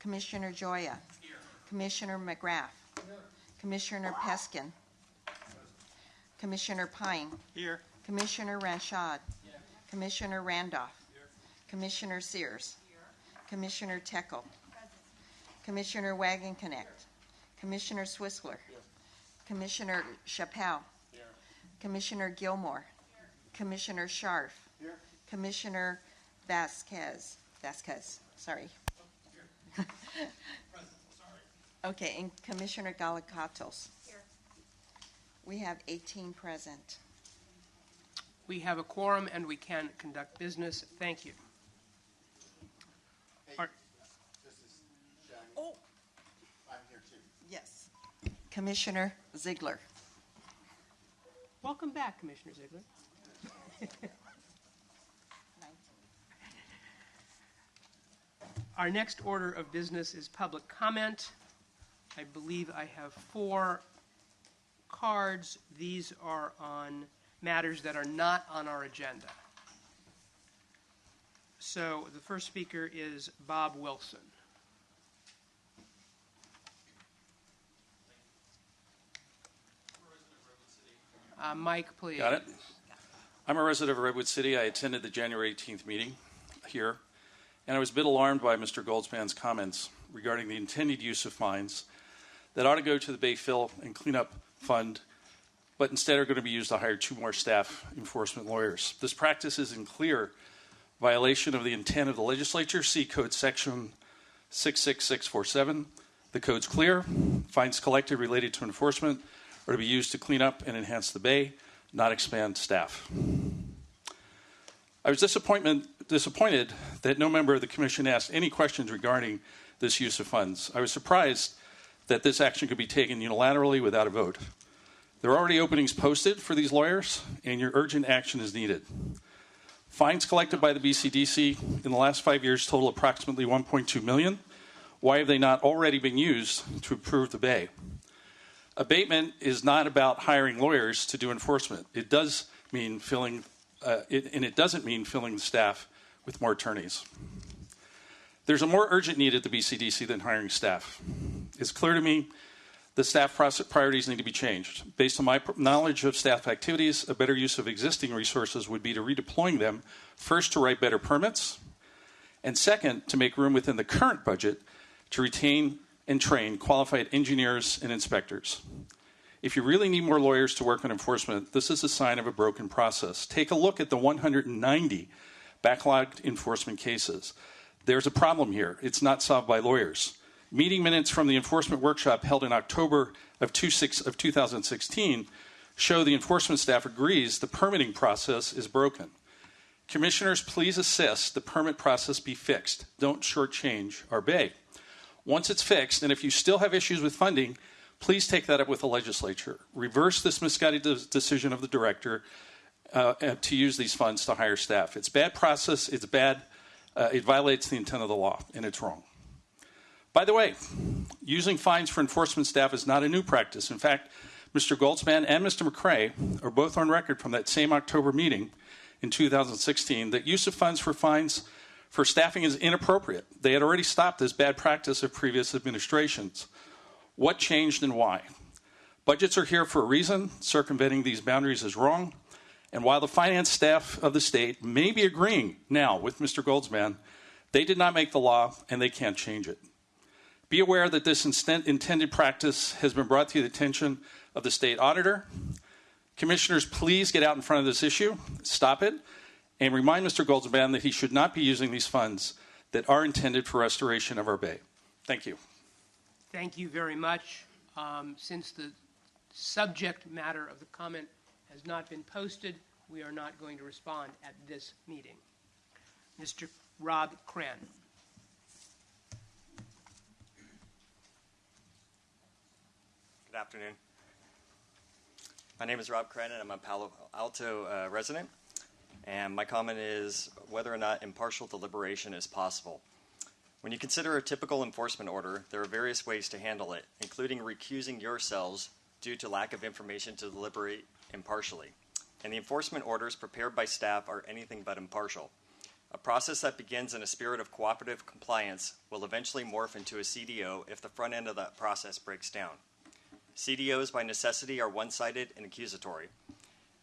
Commissioner Joya. Here. Commissioner McGrath. Here. Commissioner Peskin. Commissioner Pine. Here. Commissioner Ranchad. Here. Commissioner Randolph. Here. Commissioner Sears. Here. Commissioner Tekel. Present. Commissioner Wagon-Connect. Commissioner Swissler. Here. Commissioner Chappelle. Here. Commissioner Gilmore. Here. Commissioner Scharf. Here. Commissioner Vasquez, sorry. Present. Sorry. Okay, and Commissioner Galakatos. Here. We have 18 present. We have a quorum and we can conduct business. Thank you. Hey, this is Shaggy. Oh, I'm here too. yes. Commissioner Ziegler. Welcome back, Commissioner Ziegler. Our next order of business is public comment. I believe I have 4 cards. These are on matters that are not on our agenda. So the first speaker is Bob Wilson. Mike, please. Got it. I'm a resident of Redwood City. I attended the January 18th meeting here, and I was a bit alarmed by Mr. Goldsman's comments regarding the intended use of fines that ought to go to the Bay Fill and Cleanup Fund, but instead are going to be used to hire 2 more staff enforcement lawyers. This practice is in clear violation of the intent of the legislature. See Code Section 66647. The code's clear. Fines collected related to enforcement are to be used to clean up and enhance the Bay, not expand staff. I was disappointed that no member of the Commission asked any questions regarding this use of funds. I was surprised that this action could be taken unilaterally without a vote. There are already openings posted for these lawyers, and your urgent action is needed. Fines collected by the BCDC in the last 5 years total approximately $1.2 million. Why have they not already been used to improve the Bay? Abatement is not about hiring lawyers to do enforcement. It does mean filling, it doesn't mean filling the staff with more attorneys. There's a more urgent need at the BCDC than hiring staff. It's clear to me the staff priorities need to be changed. Based on my knowledge of staff activities, a better use of existing resources would be to redeploying them, first to write better permits, and second, to make room within the current budget to retain and train qualified engineers and inspectors. If you really need more lawyers to work on enforcement, this is a sign of a broken process. Take a look at the 190 backlogged enforcement cases. There's a problem here. It's not solved by lawyers. Meeting minutes from the enforcement workshop held in October of 2016 show the enforcement staff agrees the permitting process is broken. Commissioners, please assist the permit process be fixed. Don't shortchange our Bay. Once it's fixed, and if you still have issues with funding, please take that up with the legislature. Reverse this misguided decision of the director to use these funds to hire staff. It's bad process, it's bad, it violates the intent of the law, and it's wrong. By the way, using fines for enforcement staff is not a new practice. In fact, Mr. Goldsman and Mr. McCrae are both on record from that same October meeting in 2016 that use of funds for fines for staffing is inappropriate. They had already stopped this bad practice of previous administrations. What changed and why? Budgets are here for a reason. Circumventing these boundaries is wrong. And while the finance staff of the state may be agreeing now with Mr. Goldsman, they did not make the law and they can't change it. Be aware that this intended practice has been brought to the attention of the state auditor. Commissioners, please get out in front of this issue, stop it, and remind Mr. Goldsman that he should not be using these funds that are intended for restoration of our Bay. Thank you. Thank you very much. Since the subject matter of the comment has not been posted, we are not going to respond at this meeting. Mr. Rob Cran. Good afternoon. My name is Rob Crennan. I'm a Palo Alto resident, and my comment is whether or not impartial deliberation is possible. When you consider a typical enforcement order, there are various ways to handle it, including recusing yourselves due to lack of information to deliberate impartially. And the enforcement orders prepared by staff are anything but impartial. A process that begins in a spirit of cooperative compliance will eventually morph into a CDO if the front end of that process breaks down. CDOs by necessity are one-sided and accusatory.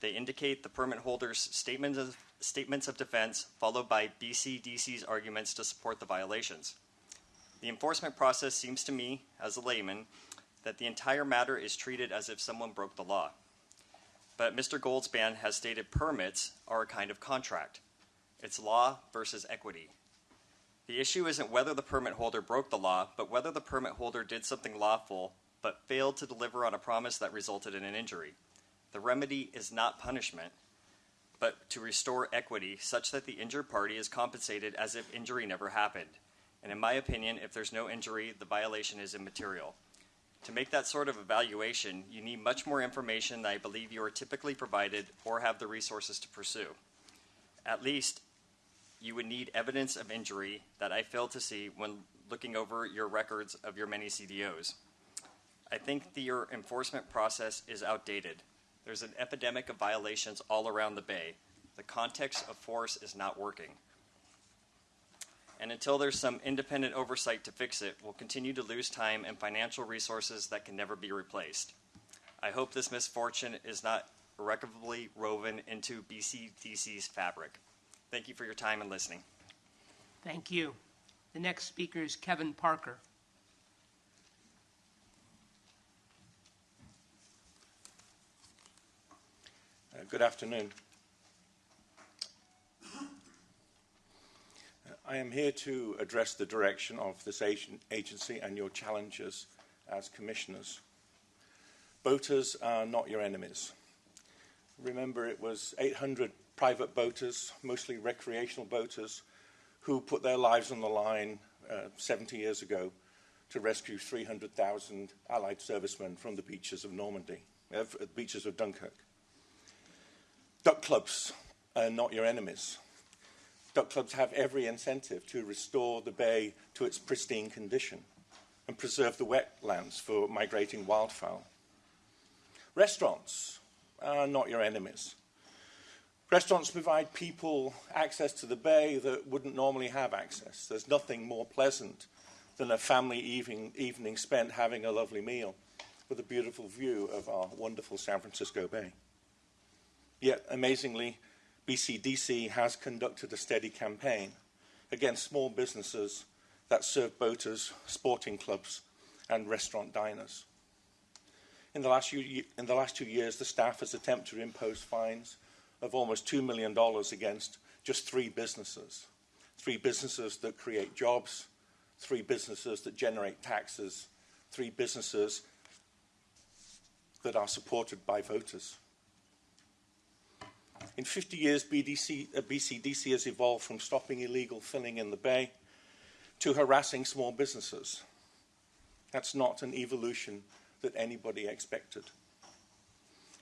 They indicate the permit holder's statements of defense, followed by BCDC's arguments to support the violations. The enforcement process seems to me, as a layman, that the entire matter is treated as if someone broke the law. But Mr. Goldspan has stated permits are a kind of contract. It's law versus equity. The issue isn't whether the permit holder broke the law, but whether the permit holder did something lawful but failed to deliver on a promise that resulted in an injury. The remedy is not punishment, but to restore equity such that the injured party is compensated as if injury never happened. And in my opinion, if there's no injury, the violation is immaterial. To make that sort of evaluation, you need much more information than I believe you are typically provided or have the resources to pursue. At least, you would need evidence of injury that I failed to see when looking over your records of your many CDOs. I think your enforcement process is outdated. There's an epidemic of violations all around the Bay. The context of force is not working. And until there's some independent oversight to fix it, we'll continue to lose time and financial resources that can never be replaced. I hope this misfortune is not irrevocably woven into BCDC's fabric. Thank you for your time and listening. Thank you. The next speaker is Kevin Parker. Good afternoon. I am here to address the direction of this agency and your challenges as commissioners. Boaters are not your enemies. Remember, it was 800 private boaters, mostly recreational boaters, who put their lives on the line 70 years ago to rescue 300,000 Allied servicemen from the beaches of Normandy, the beaches of Dunkirk. Duck clubs are not your enemies. Duck clubs have every incentive to restore the bay to its pristine condition and preserve the wetlands for migrating wildfowl. Restaurants are not your enemies. Restaurants provide people access to the bay that wouldn't normally have access. There's nothing more pleasant than a family evening spent having a lovely meal with a beautiful view of our wonderful San Francisco Bay. Yet, amazingly, BCDC has conducted a steady campaign against small businesses that serve boaters, sporting clubs, and restaurant diners. In the last 2 years, the staff has attempted to impose fines of almost $2 million against just 3 businesses. 3 businesses that create jobs, 3 businesses that generate taxes, 3 businesses that are supported by voters. In 50 years, BCDC has evolved from stopping illegal filling in the bay to harassing small businesses. That's not an evolution that anybody expected.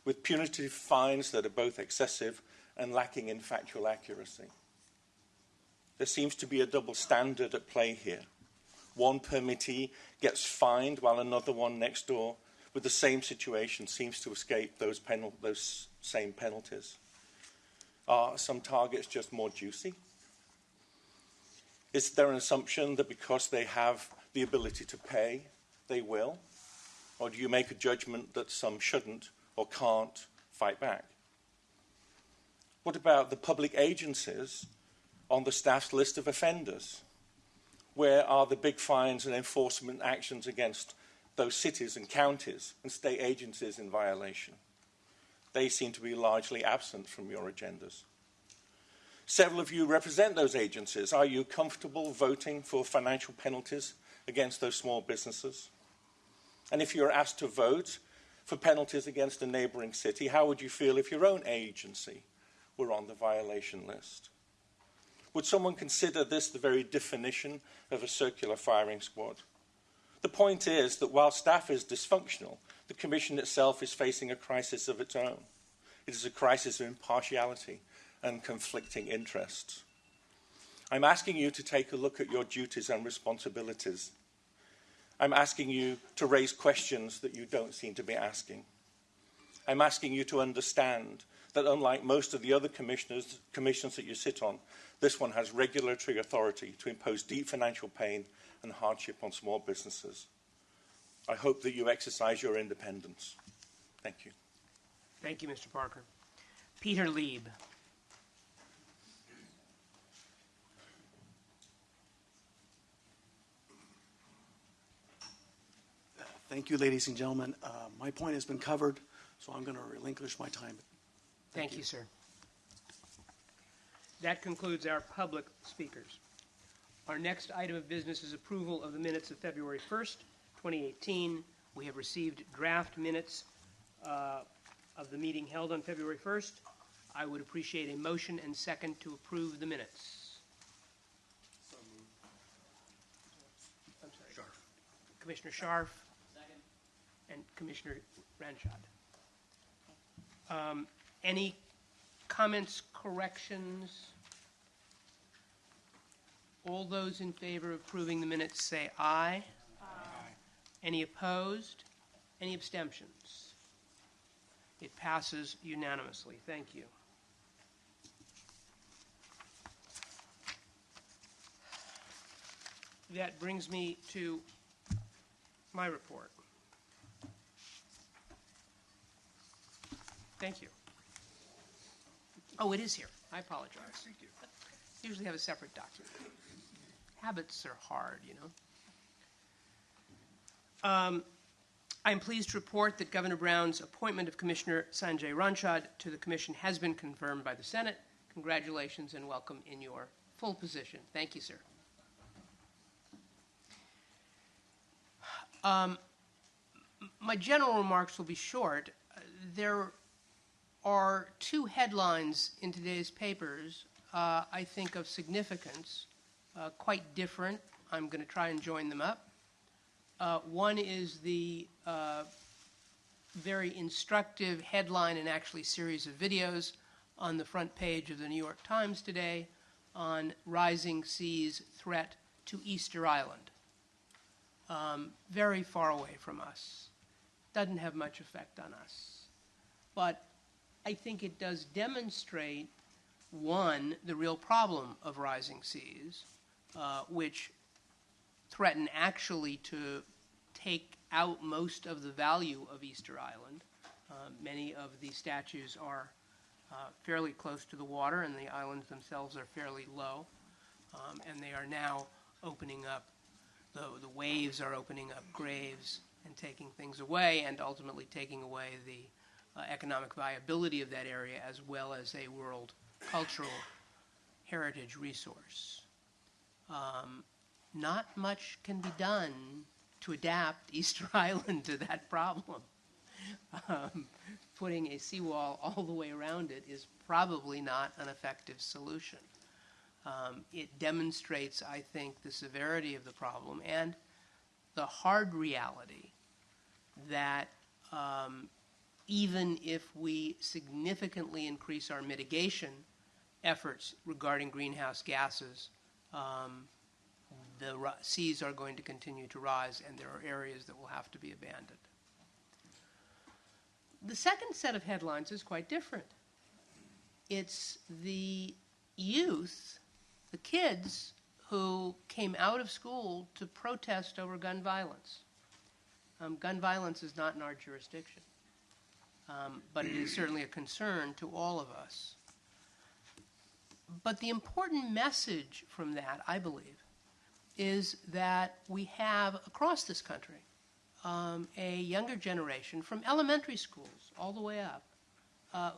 With punitive fines that are both excessive and lacking in factual accuracy. There seems to be a double standard at play here. One permittee gets fined while another one next door with the same situation seems to escape those same penalties. Are some targets just more juicy? Is there an assumption that because they have the ability to pay, they will? Or do you make a judgment that some shouldn't or can't fight back? What about the public agencies on the staff's list of offenders? Where are the big fines and enforcement actions against those cities and counties and state agencies in violation? They seem to be largely absent from your agendas. Several of you represent those agencies. Are you comfortable voting for financial penalties against those small businesses? And if you're asked to vote for penalties against a neighboring city, how would you feel if your own agency were on the violation list? Would someone consider this the very definition of a circular firing squad? The point is that while staff is dysfunctional, the Commission itself is facing a crisis of its own. It is a crisis of impartiality and conflicting interests. I'm asking you to take a look at your duties and responsibilities. I'm asking you to raise questions that you don't seem to be asking. I'm asking you to understand that unlike most of the other commissions that you sit on, this one has regulatory authority to impose deep financial pain and hardship on small businesses. I hope that you exercise your independence. Thank you. Thank you, Mr. Parker. Peter Lieb. Thank you, ladies and gentlemen. My point has been covered, so I'm going to relinquish my time. Thank you, sir. That concludes our public speakers. Our next item of business is approval of the minutes of February 1st, 2018. We have received draft minutes of the meeting held on February 1st. I would appreciate a motion and second to approve the minutes. I'm sorry. Sharp. Commissioner Scharf. Second. And Commissioner Ranchod. Any comments, corrections? All those in favor of approving the minutes say aye. Aye. Any opposed? Any abstentions? It passes unanimously. Thank you. That brings me to my report. Thank you. Oh, it is here. I apologize. Thank you. Usually have a separate document. Habits are hard, you know. I'm pleased to report that Governor Brown's appointment of Commissioner Sanjay Ranchod to the Commission has been confirmed by the Senate. Congratulations and welcome in your full position. Thank you, sir. My general remarks will be short. There are two headlines in today's papers, I think, of significance, quite different. I'm going to try and join them up. One is the very instructive headline and actually series of videos on the front page of the New York Times today on rising seas threat to Easter Island. Very far away from us. Doesn't have much effect on us. But I think it does demonstrate, one, the real problem of rising seas, which threaten actually to take out most of the value of Easter Island. Many of the statues are fairly close to the water, and the islands themselves are fairly low. And they are now opening up, the waves are opening up graves and taking things away, and ultimately taking away the economic viability of that area as well as a world cultural heritage resource. Not much can be done to adapt Easter Island to that problem. Putting a seawall all the way around it is probably not an effective solution. It demonstrates, I think, the severity of the problem and the hard reality that even if we significantly increase our mitigation efforts regarding greenhouse gases, the seas are going to continue to rise, and there are areas that will have to be abandoned. The second set of headlines is quite different. It's the youth, the kids, who came out of school to protest over gun violence. Gun violence is not in our jurisdiction, but it is certainly a concern to all of us. But the important message from that, I believe, is that we have across this country a younger generation from elementary schools all the way up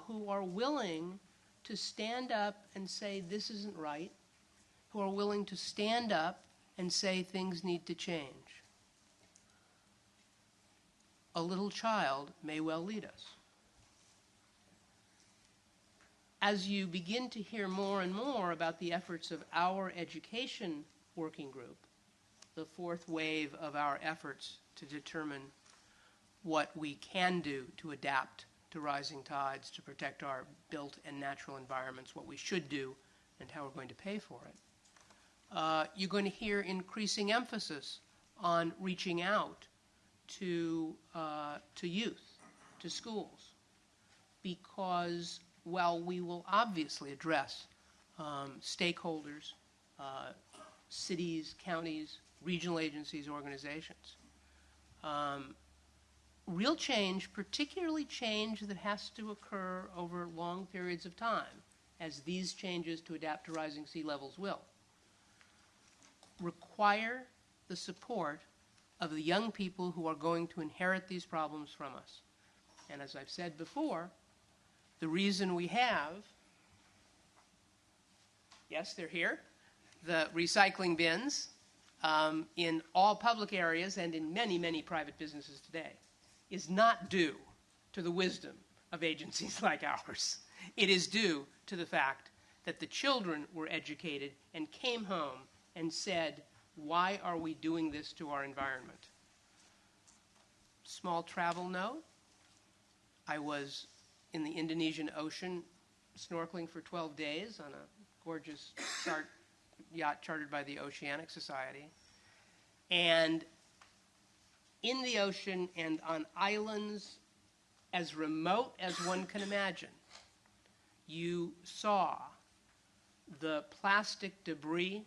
who are willing to stand up and say this isn't right, who are willing to stand up and say things need to change. A little child may well lead us. As you begin to hear more and more about the efforts of our education working group, the fourth wave of our efforts to determine what we can do to adapt to rising tides, to protect our built and natural environments, what we should do, and how we're going to pay for it. You're going to hear increasing emphasis on reaching out to youth, to schools, because Well, we will obviously address stakeholders, cities, counties, regional agencies, organizations. Real change, particularly change that has to occur over long periods of time, as these changes to adapt to rising sea levels will, require the support of the young people who are going to inherit these problems from us. And as I've said before, the reason we have, yes, they're here, the recycling bins in all public areas and in many, many private businesses today is not due to the wisdom of agencies like ours. It is due to the fact that the children were educated and came home and said, why are we doing this to our environment? Small travel note. I was in the Indonesian Ocean snorkeling for 12 days on a gorgeous yacht chartered by the Oceanic Society. And in the ocean and on islands as remote as one can imagine, you saw the plastic debris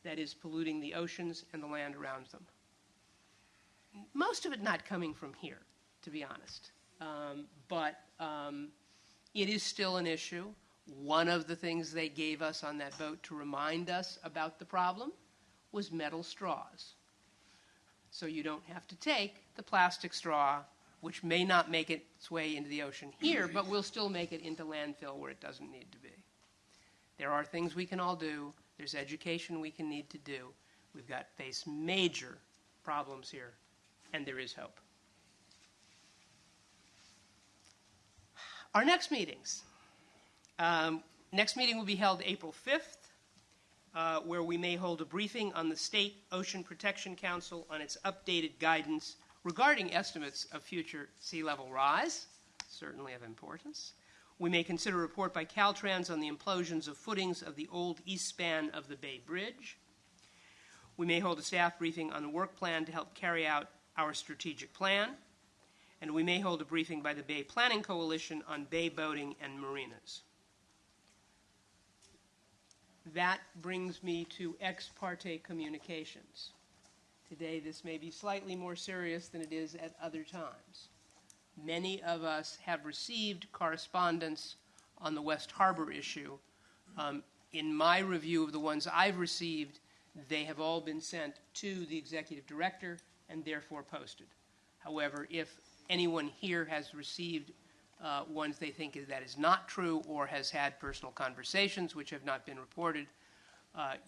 that is polluting the oceans and the land around them. Most of it not coming from here, to be honest. But it is still an issue. One of the things they gave us on that boat to remind us about the problem was metal straws. So you don't have to take the plastic straw, which may not make its way into the ocean here, but will still make it into landfill where it doesn't need to be. There are things we can all do. There's education we can need to do. We've got faced major problems here, and there is hope. Our next meetings. Next meeting will be held April 5th, where we may hold a briefing on the State Ocean Protection Council on its updated guidance regarding estimates of future sea level rise, certainly of importance. We may consider a report by Caltrans on the implosions of footings of the old east span of the Bay Bridge. We may hold a staff briefing on the work plan to help carry out our strategic plan. And we may hold a briefing by the Bay Planning Coalition on bay boating and marinas. That brings me to ex parte communications. Today, this may be slightly more serious than it is at other times. Many of us have received correspondence on the West Harbor issue. In my review of the ones I've received, they have all been sent to the executive director and therefore posted. However, if anyone here has received ones they think that is not true or has had personal conversations which have not been reported,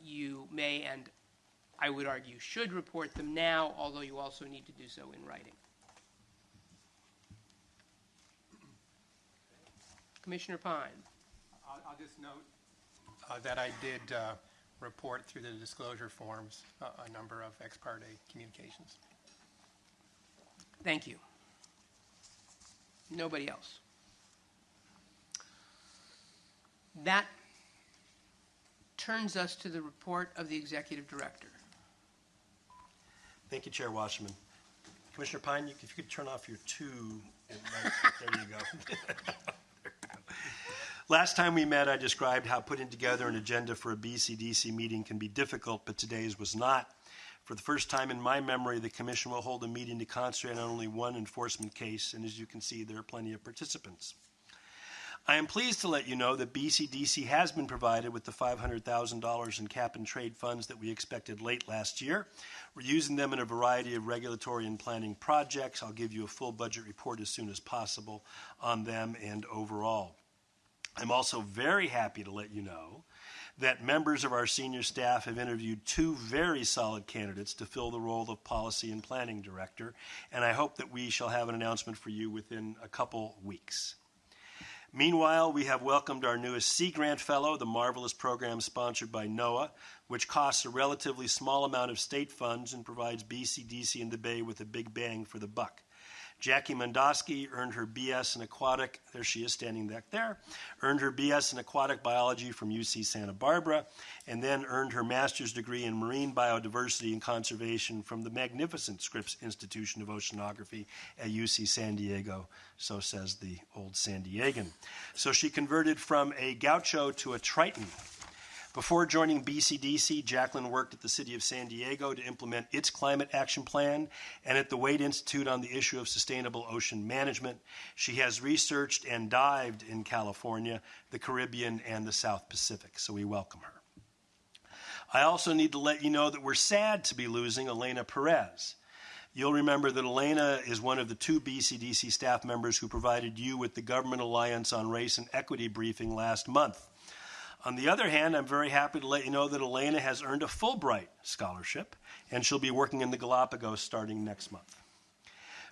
you may and I would argue should report them now, although you also need to do so in writing. Commissioner Pine. I'll just note that I did report through the disclosure forms a number of ex parte communications. Thank you. Nobody else. That turns us to the report of the executive director. Thank you, Chair Wasserman. Commissioner Pine, if you could turn off your two. There you go. Last time we met, I described how putting together an agenda for a BCDC meeting can be difficult, but today's was not. For the first time in my memory, the Commission will hold a meeting to concentrate on only one enforcement case, and as you can see, there are plenty of participants. I am pleased to let you know that BCDC has been provided with the $500,000 in cap-and-trade funds that we expected late last year. We're using them in a variety of regulatory and planning projects. I'll give you a full budget report as soon as possible on them and overall. I'm also very happy to let you know that members of our senior staff have interviewed two very solid candidates to fill the role of Policy and Planning Director, and I hope that we shall have an announcement for you within a couple weeks. Meanwhile, we have welcomed our newest Sea Grant Fellow, the marvelous program sponsored by NOAA, which costs a relatively small amount of state funds and provides BCDC and the Bay with a big bang for the buck. Jackie Mondosky earned her BS in aquatic, there she is standing back there, earned her BS in aquatic biology from UC Santa Barbara, and then earned her master's degree in marine biodiversity and conservation from the magnificent Scripps Institution of Oceanography at UC San Diego, so says the old San Diegan. So she converted from a gaucho to a Triton. Before joining BCDC, Jacqueline worked at the City of San Diego to implement its climate action plan and at the Wade Institute on the issue of sustainable ocean management. She has researched and dived in California, the Caribbean, and the South Pacific, so we welcome her. I also need to let you know that we're sad to be losing Elena Perez. You'll remember that Elena is one of the 2 BCDC staff members who provided you with the Government Alliance on Race and Equity briefing last month. On the other hand, I'm very happy to let you know that Elena has earned a Fulbright scholarship, and she'll be working in the Galapagos starting next month.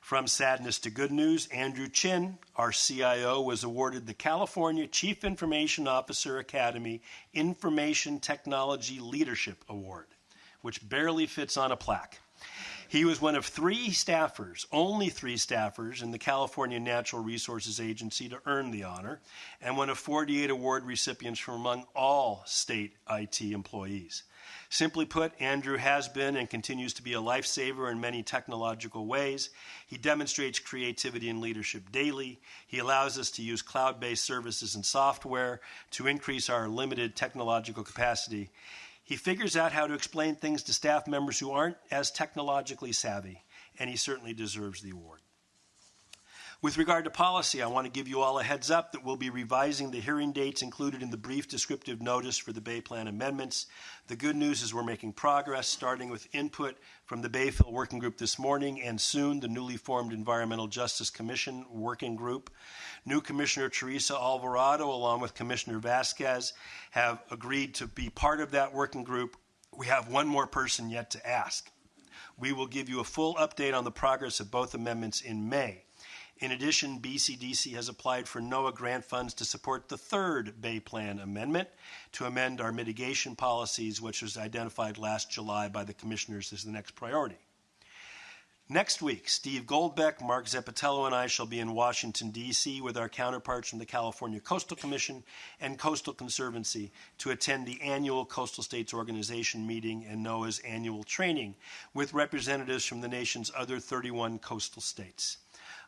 From sadness to good news, Andrew Chin, our CIO, was awarded the California Chief Information Officer Academy Information Technology Leadership Award, which barely fits on a plaque. He was one of 3 staffers, only 3 staffers in the California Natural Resources Agency to earn the honor, and one of 48 award recipients from among all state IT employees. Simply put, Andrew has been and continues to be a lifesaver in many technological ways. He demonstrates creativity and leadership daily. He allows us to use cloud-based services and software to increase our limited technological capacity. He figures out how to explain things to staff members who aren't as technologically savvy, and he certainly deserves the award. With regard to policy, I want to give you all a heads up that we'll be revising the hearing dates included in the brief descriptive notice for the Bay Plan amendments. The good news is we're making progress, starting with input from the Bayfill Working Group this morning, and soon the newly formed Environmental Justice Commission Working Group. New Commissioner Teresa Alvarado, along with Commissioner Vasquez, have agreed to be part of that working group. We have one more person yet to ask. We will give you a full update on the progress of both amendments in May. In addition, BCDC has applied for NOAA grant funds to support the 3rd Bay Plan amendment to amend our mitigation policies, which was identified last July by the commissioners as the next priority. Next week, Steve Goldbeck, Mark Zeppatello, and I shall be in Washington, D.C. with our counterparts from the California Coastal Commission and Coastal Conservancy to attend the annual Coastal States Organization meeting and NOAA's annual training with representatives from the nation's other 31 coastal states.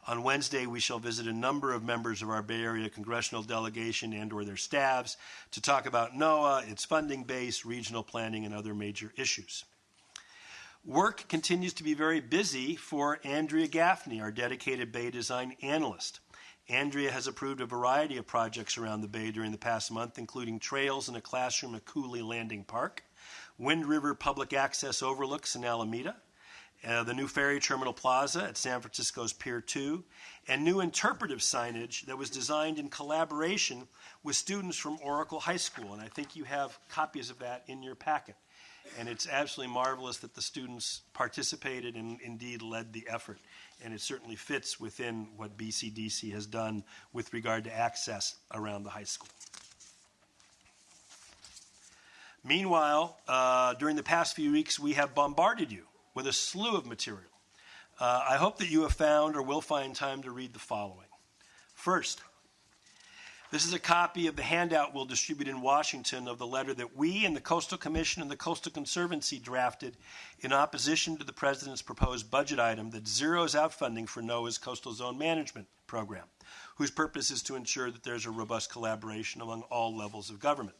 On Wednesday, we shall visit a number of members of our Bay Area congressional delegation and or their staffs to talk about NOAA, its funding base, regional planning, and other major issues. Work continues to be very busy for Andrea Gaffney, our dedicated Bay design analyst. Andrea has approved a variety of projects around the Bay during the past month, including trails and a classroom at Cooley Landing Park, Wind River public access overlooks in Alameda, the new ferry terminal plaza at San Francisco's Pier 2, and new interpretive signage that was designed in collaboration with students from Oracle High School. And I think you have copies of that in your packet. And it's absolutely marvelous that the students participated and indeed led the effort. And it certainly fits within what BCDC has done with regard to access around the high school. Meanwhile, during the past few weeks, we have bombarded you with a slew of material. I hope that you have found or will find time to read the following. First, this is a copy of the handout we'll distribute in Washington of the letter that we and the Coastal Commission and the Coastal Conservancy drafted in opposition to the President's proposed budget item that zeroes out funding for NOAA's Coastal Zone Management Program, whose purpose is to ensure that there's a robust collaboration among all levels of government.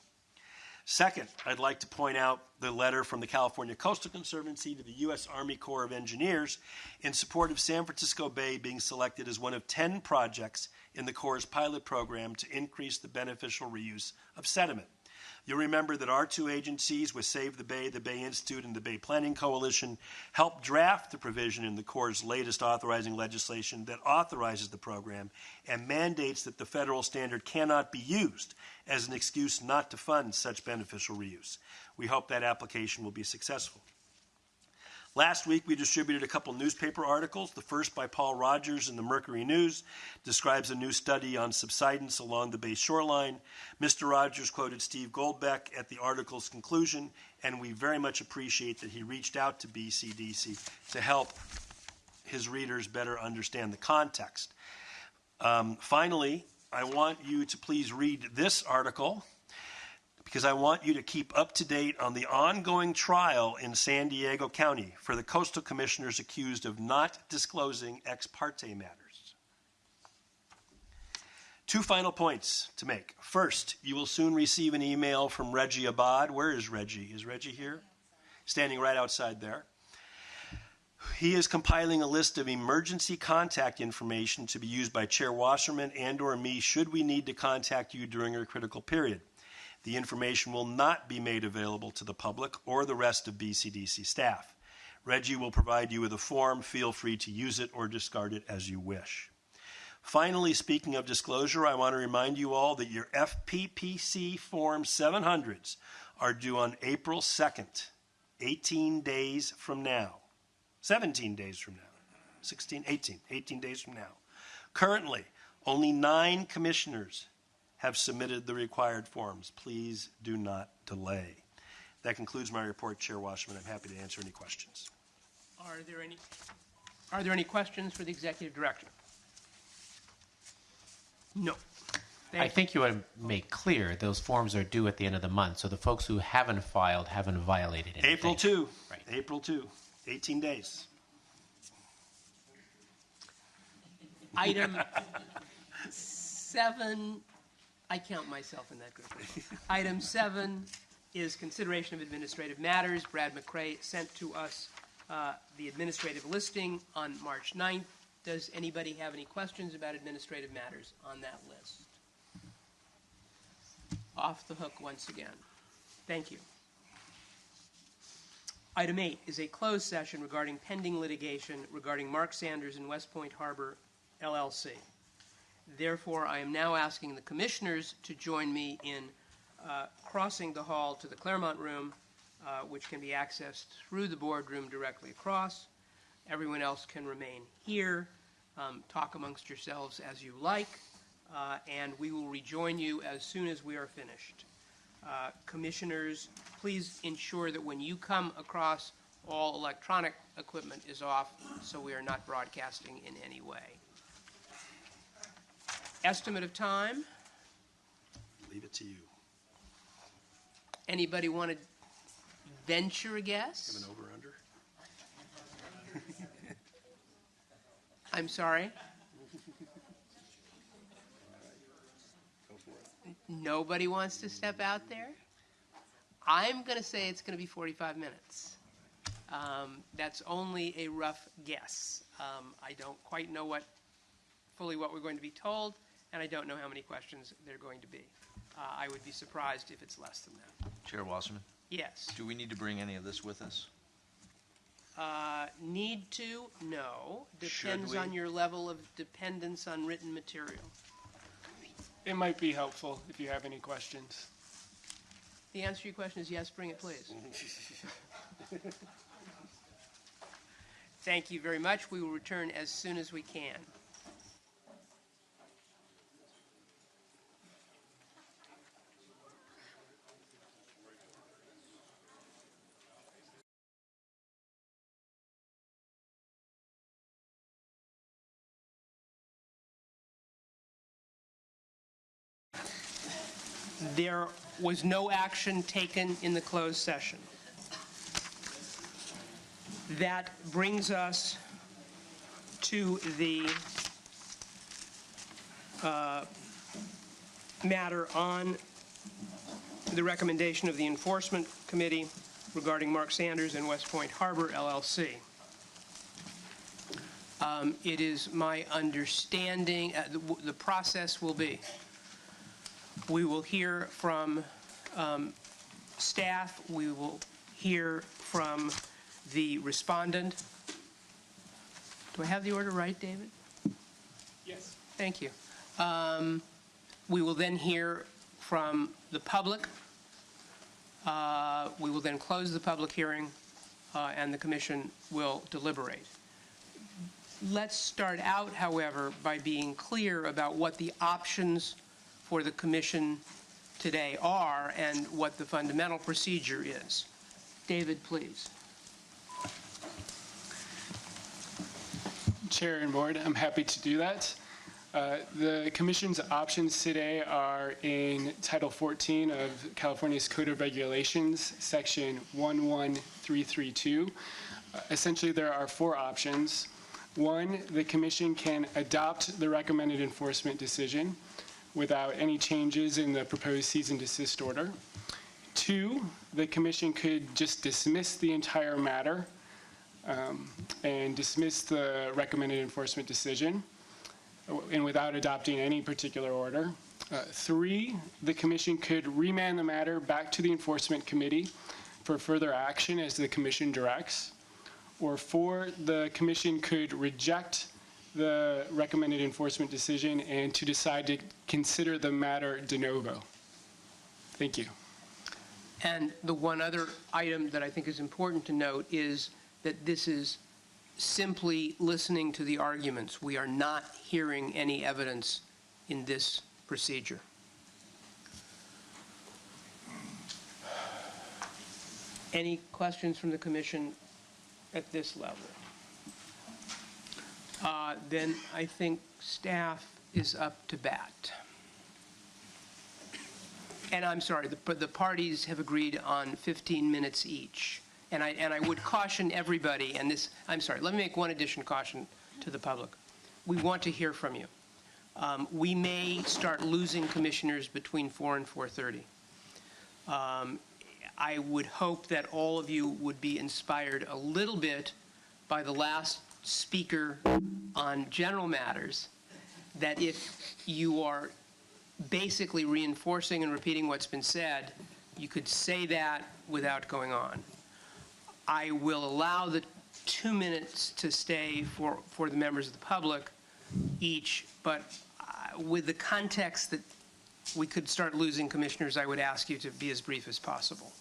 Second, I'd like to point out the letter from the California Coastal Conservancy to the U.S. Army Corps of Engineers in support of San Francisco Bay being selected as one of 10 projects in the Corps' pilot program to increase the beneficial reuse of sediment. You'll remember that our 2 agencies with Save the Bay Institute, and the Bay Planning Coalition helped draft the provision in the Corps' latest authorizing legislation that authorizes the program and mandates that the federal standard cannot be used as an excuse not to fund such beneficial reuse. We hope that application will be successful. Last week, we distributed a couple newspaper articles. The first, by Paul Rogers in the Mercury News, describes a new study on subsidence along the Bay shoreline. Mr. Rogers quoted Steve Goldbeck at the article's conclusion, and we very much appreciate that he reached out to BCDC to help his readers better understand the context. Finally, I want you to please read this article because I want you to keep up to date on the ongoing trial in San Diego County for the coastal commissioners accused of not disclosing ex parte matters. 2 final points to make. First, you will soon receive an email from Reggie Abad. Where is Reggie? Is Reggie here? Standing right outside there. He is compiling a list of emergency contact information to be used by Chair Wasserman and or me should we need to contact you during a critical period. The information will not be made available to the public or the rest of BCDC staff. Reggie will provide you with a form. Feel free to use it or discard it as you wish. Finally, speaking of disclosure, I want to remind you all that your FPPC Form 700s are due on April 2nd, 18 days from now. 17 days from now. 18 days from now. Currently, only 9 commissioners have submitted the required forms. Please do not delay. That concludes my report, Chair Wasserman. I'm happy to answer any questions. Are there any questions for the Executive Director? No. I think you want to make clear those forms are due at the end of the month, so the folks who haven't filed haven't violated anything. April 2. Right. April 2. 18 days. Item 7, I count myself in that group. Item 7 is consideration of administrative matters. Brad McCray sent to us the administrative listing on March 9th. Does anybody have any questions about administrative matters on that list? Off the hook once again. Thank you. Item 8 is a closed session regarding pending litigation regarding Mark Sanders and Westpoint Harbor, LLC. Therefore, I am now asking the commissioners to join me in crossing the hall to the Claremont Room, which can be accessed through the boardroom directly across. Everyone else can remain here. Talk amongst yourselves as you like, and we will rejoin you as soon as we are finished. Commissioners, please ensure that when you come across, all electronic equipment is off so we are not broadcasting in any way. Estimate of time? Leave it to you. Anybody want to venture a guess? Have an over-under? I'm sorry? Go for it. Nobody wants to step out there? I'm going to say it's going to be 45 minutes. That's only a rough guess. I don't quite know fully what we're going to be told, and I don't know how many questions there are going to be. I would be surprised if it's less than that. Chair Wasserman, Yes. do we need to bring any of this with us? Need to? No. Should Depends we? on your level of dependence on written material. It might be helpful if you have any questions. The answer to your question is yes, bring it, please. Thank you very much. We will return as soon as we can. There was no action taken in the closed session. That brings us to the matter on the recommendation of the Enforcement Committee regarding Mark Sanders and Westpoint Harbor, LLC. It is my understanding, the process will be, we will hear from staff, we will hear from the respondent. Do I have the order right, David? Yes. Thank you. We will then hear from the public. We will then close the public hearing, and the commission will deliberate. Let's start out, however, by being clear about what the options for the commission today are and what the fundamental procedure is. David, please. Chair and Board, I'm happy to do that. The Commission's options today are in Title 14 of California's Code of Regulations, Section 11332. Essentially, there are 4 options. 1, the Commission can adopt the recommended enforcement decision without any changes in the proposed cease and desist order. 2, the Commission could just dismiss the entire matter and dismiss the recommended enforcement decision and without adopting any particular order. 3, the Commission could remand the matter back to the Enforcement Committee for further action as the Commission directs. Or 4, the Commission could reject the recommended enforcement decision and to decide to consider the matter de novo. Thank you. And the one other item that I think is important to note is that this is simply listening to the arguments. We are not hearing any evidence in this procedure. Any questions from the Commission at this level? Then I think staff is up to bat. And I'm sorry, the parties have agreed on 15 minutes each. And I would caution everybody, and this, I'm sorry, let me make one additional caution to the public. We want to hear from you. We may start losing commissioners between 4 and 4:30. I would hope that all of you would be inspired a little bit by the last speaker on general matters, that if you are basically reinforcing and repeating what's been said, you could say that without going on. I will allow the 2 minutes to stay for the members of the public each, but with the context that we could start losing commissioners, I would ask you to be as brief as possible.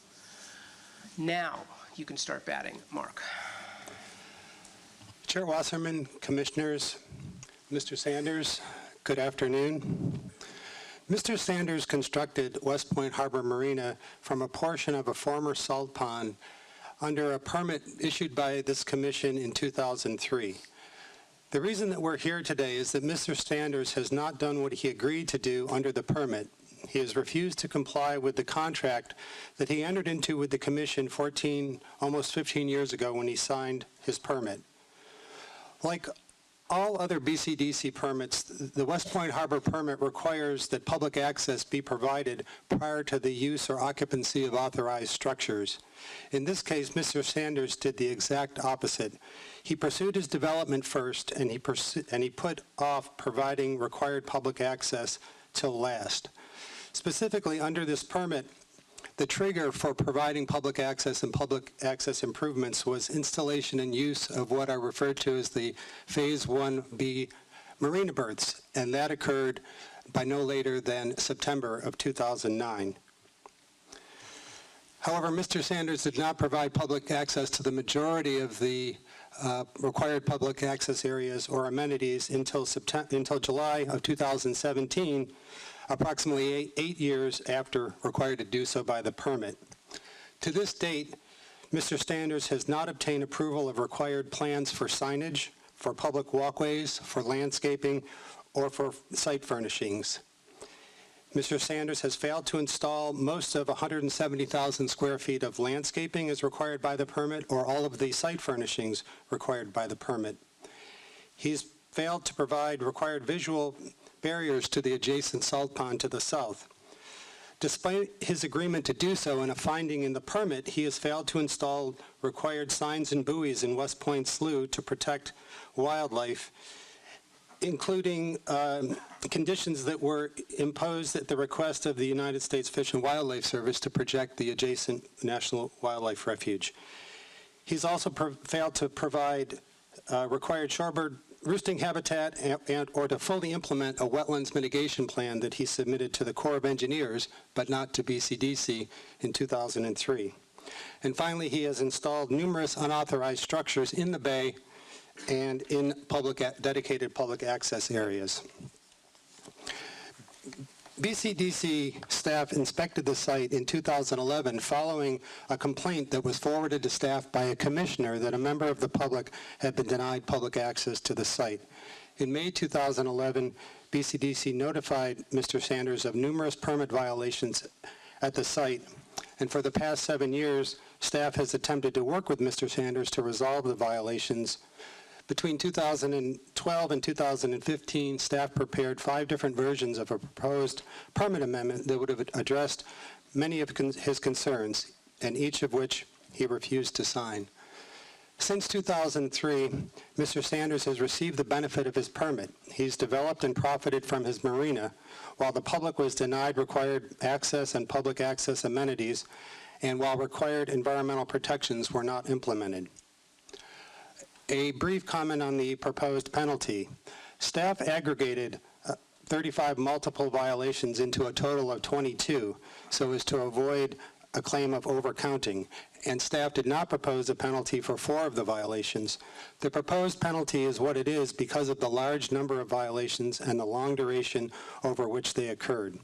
Now, you can start batting, Mark. Chair Wasserman, Commissioners, Mr. Sanders, good afternoon. Mr. Sanders constructed Westpoint Harbor Marina from a portion of a former salt pond under a permit issued by this commission in 2003. The reason that we're here today is that Mr. Sanders has not done what he agreed to do under the permit. He has refused to comply with the contract that he entered into with the commission almost 15 years ago when he signed his permit. Like all other BCDC permits, the Westpoint Harbor permit requires that public access be provided prior to the use or occupancy of authorized structures. In this case, Mr. Sanders did the exact opposite. He pursued his development first, and he put off providing required public access till last. Specifically, under this permit, the trigger for providing public access and public access improvements was installation and use of what are referred to as the Phase 1B marina berths, and that occurred by no later than September of 2009. However, Mr. Sanders did not provide public access to the majority of the required public access areas or amenities until July of 2017, approximately 8 years after required to do so by the permit. To this date, Mr. Sanders has not obtained approval of required plans for signage, for public walkways, for landscaping, or for site furnishings. Mr. Sanders has failed to install most of 170,000 square feet of landscaping as required by the permit, or all of the site furnishings required by the permit. He's failed to provide required visual barriers to the adjacent salt pond to the south. Despite his agreement to do so in a finding in the permit, he has failed to install required signs and buoys in Westpoint Slough to protect wildlife, including conditions that were imposed at the request of the United States Fish and Wildlife Service to protect the adjacent National Wildlife Refuge. He's also failed to provide required shorebird roosting habitat or to fully implement a wetlands mitigation plan that he submitted to the Corps of Engineers, but not to BCDC in 2003. And finally, he has installed numerous unauthorized structures in the bay and in dedicated public access areas. BCDC staff inspected the site in 2011 following a complaint that was forwarded to staff by a commissioner that a member of the public had been denied public access to the site. In May 2011, BCDC notified Mr. Sanders of numerous permit violations at the site, and for the past 7 years, staff has attempted to work with Mr. Sanders to resolve the violations. Between 2012 and 2015, staff prepared 5 different versions of a proposed permit amendment that would have addressed many of his concerns, and each of which he refused to sign. Since 2003, Mr. Sanders has received the benefit of his permit. He's developed and profited from his marina, while the public was denied required access and public access amenities, and while required environmental protections were not implemented. A brief comment on the proposed penalty. Staff aggregated 35 multiple violations into a total of 22 so as to avoid a claim of overcounting, and staff did not propose a penalty for 4 of the violations. The proposed penalty is what it is because of the large number of violations and the long duration over which they occurred.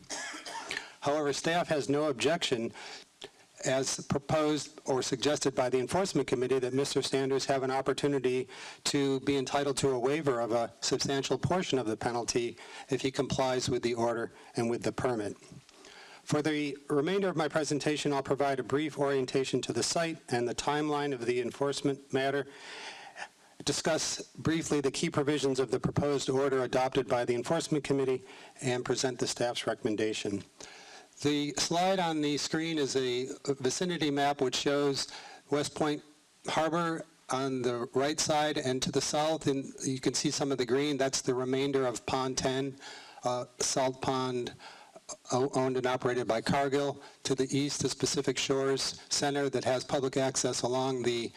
However, staff has no objection, as proposed or suggested by the Enforcement Committee, that Mr. Sanders have an opportunity to be entitled to a waiver of a substantial portion of the penalty if he complies with the order and with the permit. For the remainder of my presentation, I'll provide a brief orientation to the site and the timeline of the enforcement matter, discuss briefly the key provisions of the proposed order adopted by the Enforcement Committee, and present the staff's recommendation. The slide on the screen is a vicinity map which shows Westpoint Harbor on the right side, and to the south, and you can see some of the green. That's the remainder of Pond 10, Salt Pond, owned and operated by Cargill. To the east, the Pacific Shores Center that has public access along the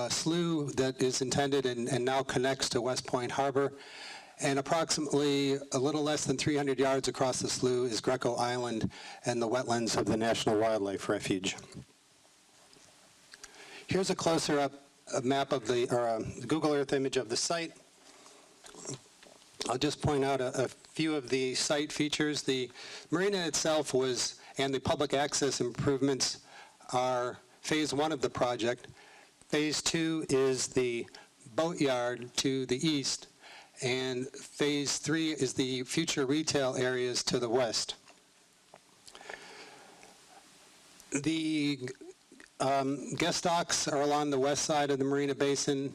slough that is intended and now connects to Westpoint Harbor. And approximately a little less than 300 yards across the slough is Greco Island and the wetlands of the National Wildlife Refuge. Here's a closer up map of Google Earth image of the site. I'll just point out a few of the site features. The marina itself and the public access improvements are phase 1 of the project. Phase 2 is the boatyard to the east, and phase 3 is the future retail areas to the west. The guest docks are along the west side of the marina basin.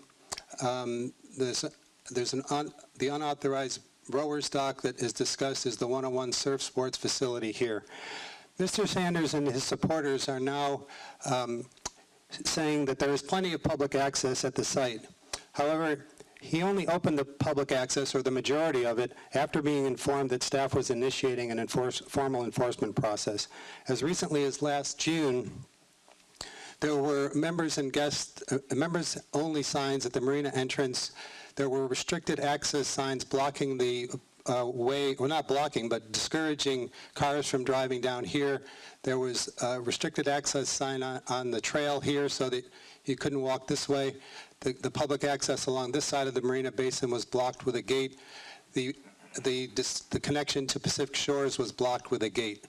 The unauthorized rowers dock that is discussed is the 101 surf sports facility here. Mr. Sanders and his supporters are now saying that there is plenty of public access at the site. However, he only opened the public access, or the majority of it, after being informed that staff was initiating an formal enforcement process. As recently as last June, there were members-only signs at the marina entrance. There were restricted access signs blocking the way, well, not blocking, but discouraging cars from driving down here. There was a restricted access sign on the trail here so that you couldn't walk this way. The public access along this side of the marina basin was blocked with a gate. The connection to Pacific Shores was blocked with a gate.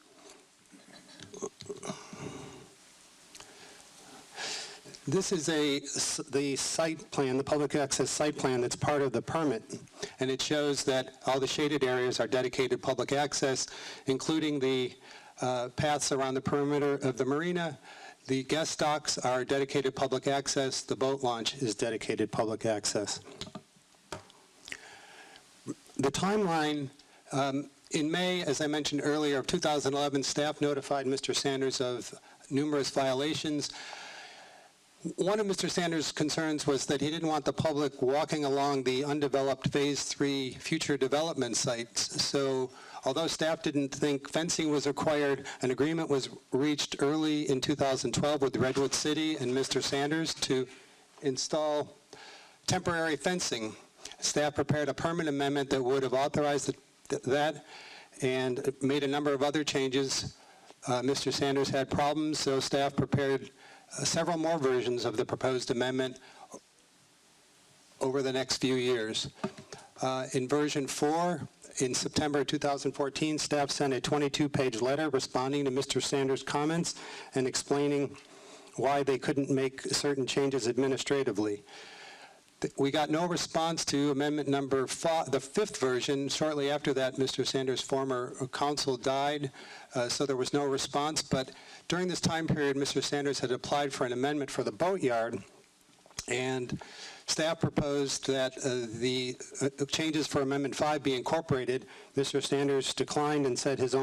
This is the site plan, the public access site plan that's part of the permit, and it shows that all the shaded areas are dedicated public access, including the paths around the perimeter of the marina. The guest docks are dedicated public access. The boat launch is dedicated public access. The timeline, in May, as I mentioned earlier, of 2011, staff notified Mr. Sanders of numerous violations. One of Mr. Sanders' concerns was that he didn't want the public walking along the undeveloped Phase 3 future development sites. So although staff didn't think fencing was required, an agreement was reached early in 2012 with Redwood City and Mr. Sanders to install temporary fencing. Staff prepared a permit amendment that would have authorized that and made a number of other changes. Mr. Sanders had problems, so staff prepared several more versions of the proposed amendment over the next few years. In version 4, In September 2014, staff sent a 22-page letter responding to Mr. Sanders' comments and explaining why they couldn't make certain changes administratively. We got no response to amendment number 5, the fifth version. Shortly after that, Mr. Sanders' former counsel died, so there was no response. But during this time period, Mr. Sanders had applied for an amendment for the boatyard, and staff proposed that the changes for Amendment 5 be incorporated. Mr. Sanders declined and said his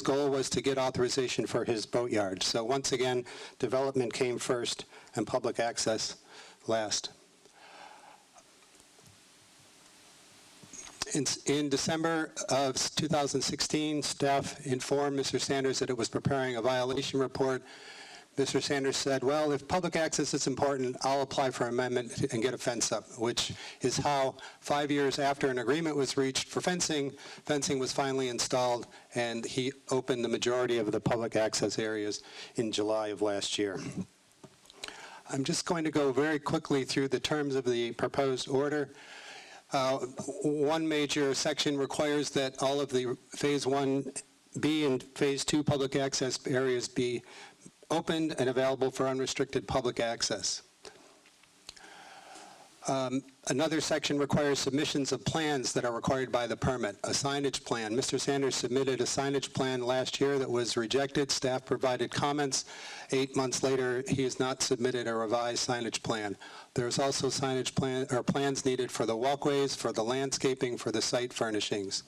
goal was to get authorization for his boatyard. So once again, development came first and public access last. In December of 2016, staff informed Mr. Sanders that it was preparing a violation report. Mr. Sanders said, well, if public access is important, I'll apply for amendment and get a fence up, which is how 5 years after an agreement was reached for fencing was finally installed, and he opened the majority of the public access areas in July of last year. I'm just going to go very quickly through the terms of the proposed order. One major section requires that all of the Phase 1B and Phase 2 public access areas be opened and available for unrestricted public access. Another section requires submissions of plans that are required by the permit. A signage plan. Mr. Sanders submitted a signage plan last year that was rejected. Staff provided comments. 8 months later, he has not submitted a revised signage plan. There's also signage plan or plans needed for the walkways, for the landscaping, for the site furnishings.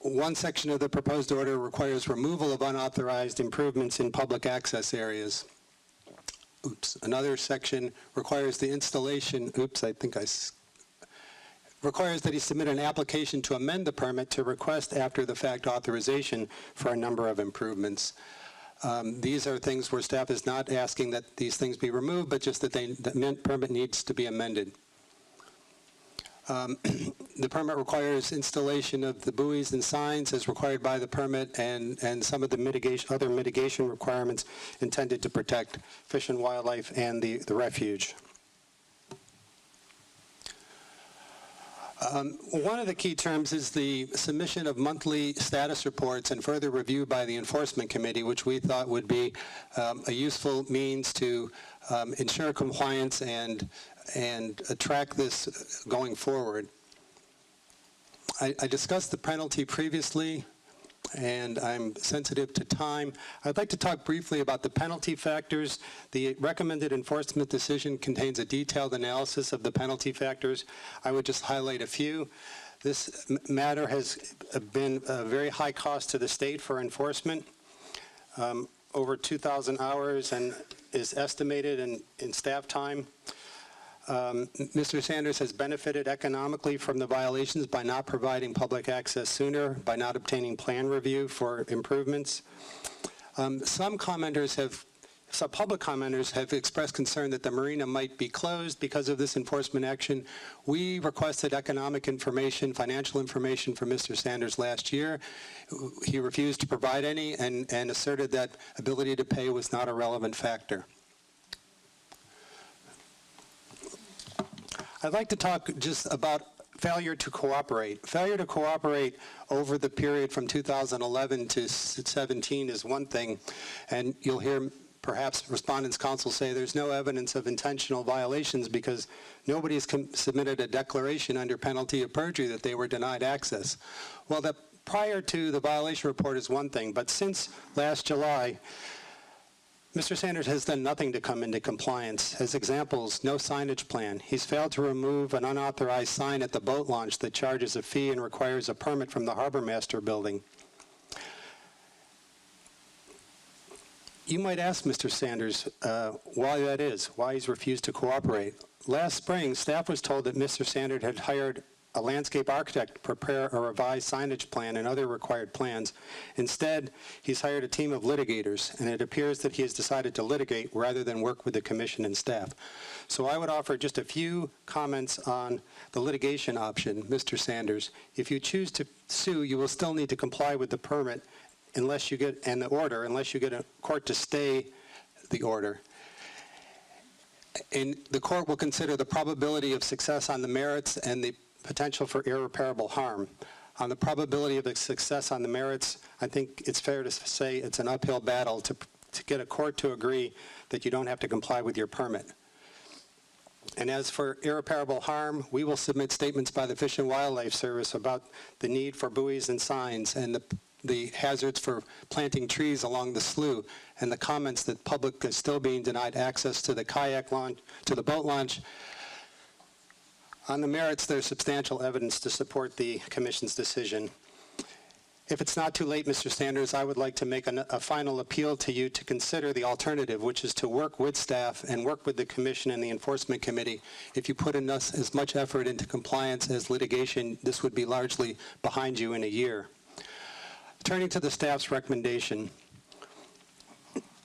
One section of the proposed order requires removal of unauthorized improvements in public access areas. Another section requires the installation, requires that he submit an application to amend the permit to request after-the-fact authorization for a number of improvements. These are things where staff is not asking that these things be removed, but just that the permit needs to be amended. The permit requires installation of the buoys and signs as required by the permit, and some of the other mitigation requirements intended to protect fish and wildlife and the refuge. One of the key terms is the submission of monthly status reports and further review by the Enforcement Committee, which we thought would be a useful means to ensure compliance and track this going forward. I discussed the penalty previously, and I'm sensitive to time. I'd like to talk briefly about the penalty factors. The recommended enforcement decision contains a detailed analysis of the penalty factors. I would just highlight a few. This matter has been a very high cost to the state for enforcement, over 2,000 hours, and is estimated in staff time. Mr. Sanders has benefited economically from the violations by not providing public access sooner, by not obtaining plan review for improvements. Some public commenters have expressed concern that the marina might be closed because of this enforcement action. We requested economic information, financial information from Mr. Sanders last year. He refused to provide any and asserted that ability to pay was not a relevant factor. I'd like to talk just about failure to cooperate. Failure to cooperate over the period from 2011 to 17 is one thing, and you'll hear perhaps Respondents' Counsel say there's no evidence of intentional violations because nobody has submitted a declaration under penalty of perjury that they were denied access. Well, prior to the violation report is one thing, but since last July, Mr. Sanders has done nothing to come into compliance. As examples, no signage plan. He's failed to remove an unauthorized sign at the boat launch that charges a fee and requires a permit from the Harbor Master building. You might ask Mr. Sanders why that is, why he's refused to cooperate. Last spring, staff was told that Mr. Sanders had hired a landscape architect to prepare a revised signage plan and other required plans. Instead, he's hired a team of litigators, and it appears that he has decided to litigate rather than work with the commission and staff. So I would offer just a few comments on the litigation option, Mr. Sanders. If you choose to sue, you will still need to comply with the permit unless you get, and the order, unless you get a court to stay the order. And the court will consider the probability of success on the merits and the potential for irreparable harm. On the probability of success on the merits, I think it's fair to say it's an uphill battle to get a court to agree that you don't have to comply with your permit. And as for irreparable harm, we will submit statements by the Fish and Wildlife Service about the need for buoys and signs and the hazards for planting trees along the slough, and the comments that public is still being denied access to the kayak launch, to the boat launch. On the merits, there's substantial evidence to support the Commission's decision. If it's not too late, Mr. Sanders, I would like to make a final appeal to you to consider the alternative, which is to work with staff and work with the Commission and the Enforcement Committee. If you put in as much effort into compliance as litigation, this would be largely behind you in a year. Turning to the staff's recommendation,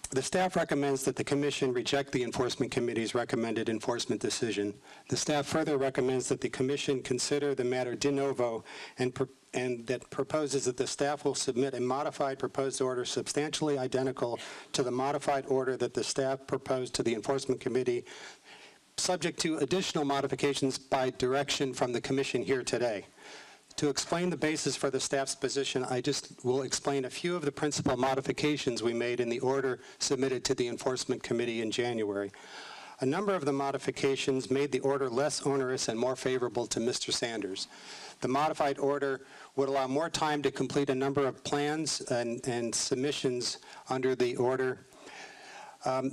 the staff recommends that the Commission reject the Enforcement Committee's recommended enforcement decision. The staff further recommends that the Commission consider the matter de novo and that proposes that the staff will submit a modified proposed order substantially identical to the modified order that the staff proposed to the Enforcement Committee, subject to additional modifications by direction from the Commission here today. To explain the basis for the staff's position, I just will explain a few of the principal modifications we made in the order submitted to the Enforcement Committee in January. A number of the modifications made the order less onerous and more favorable to Mr. Sanders. The modified order would allow more time to complete a number of plans and submissions under the order.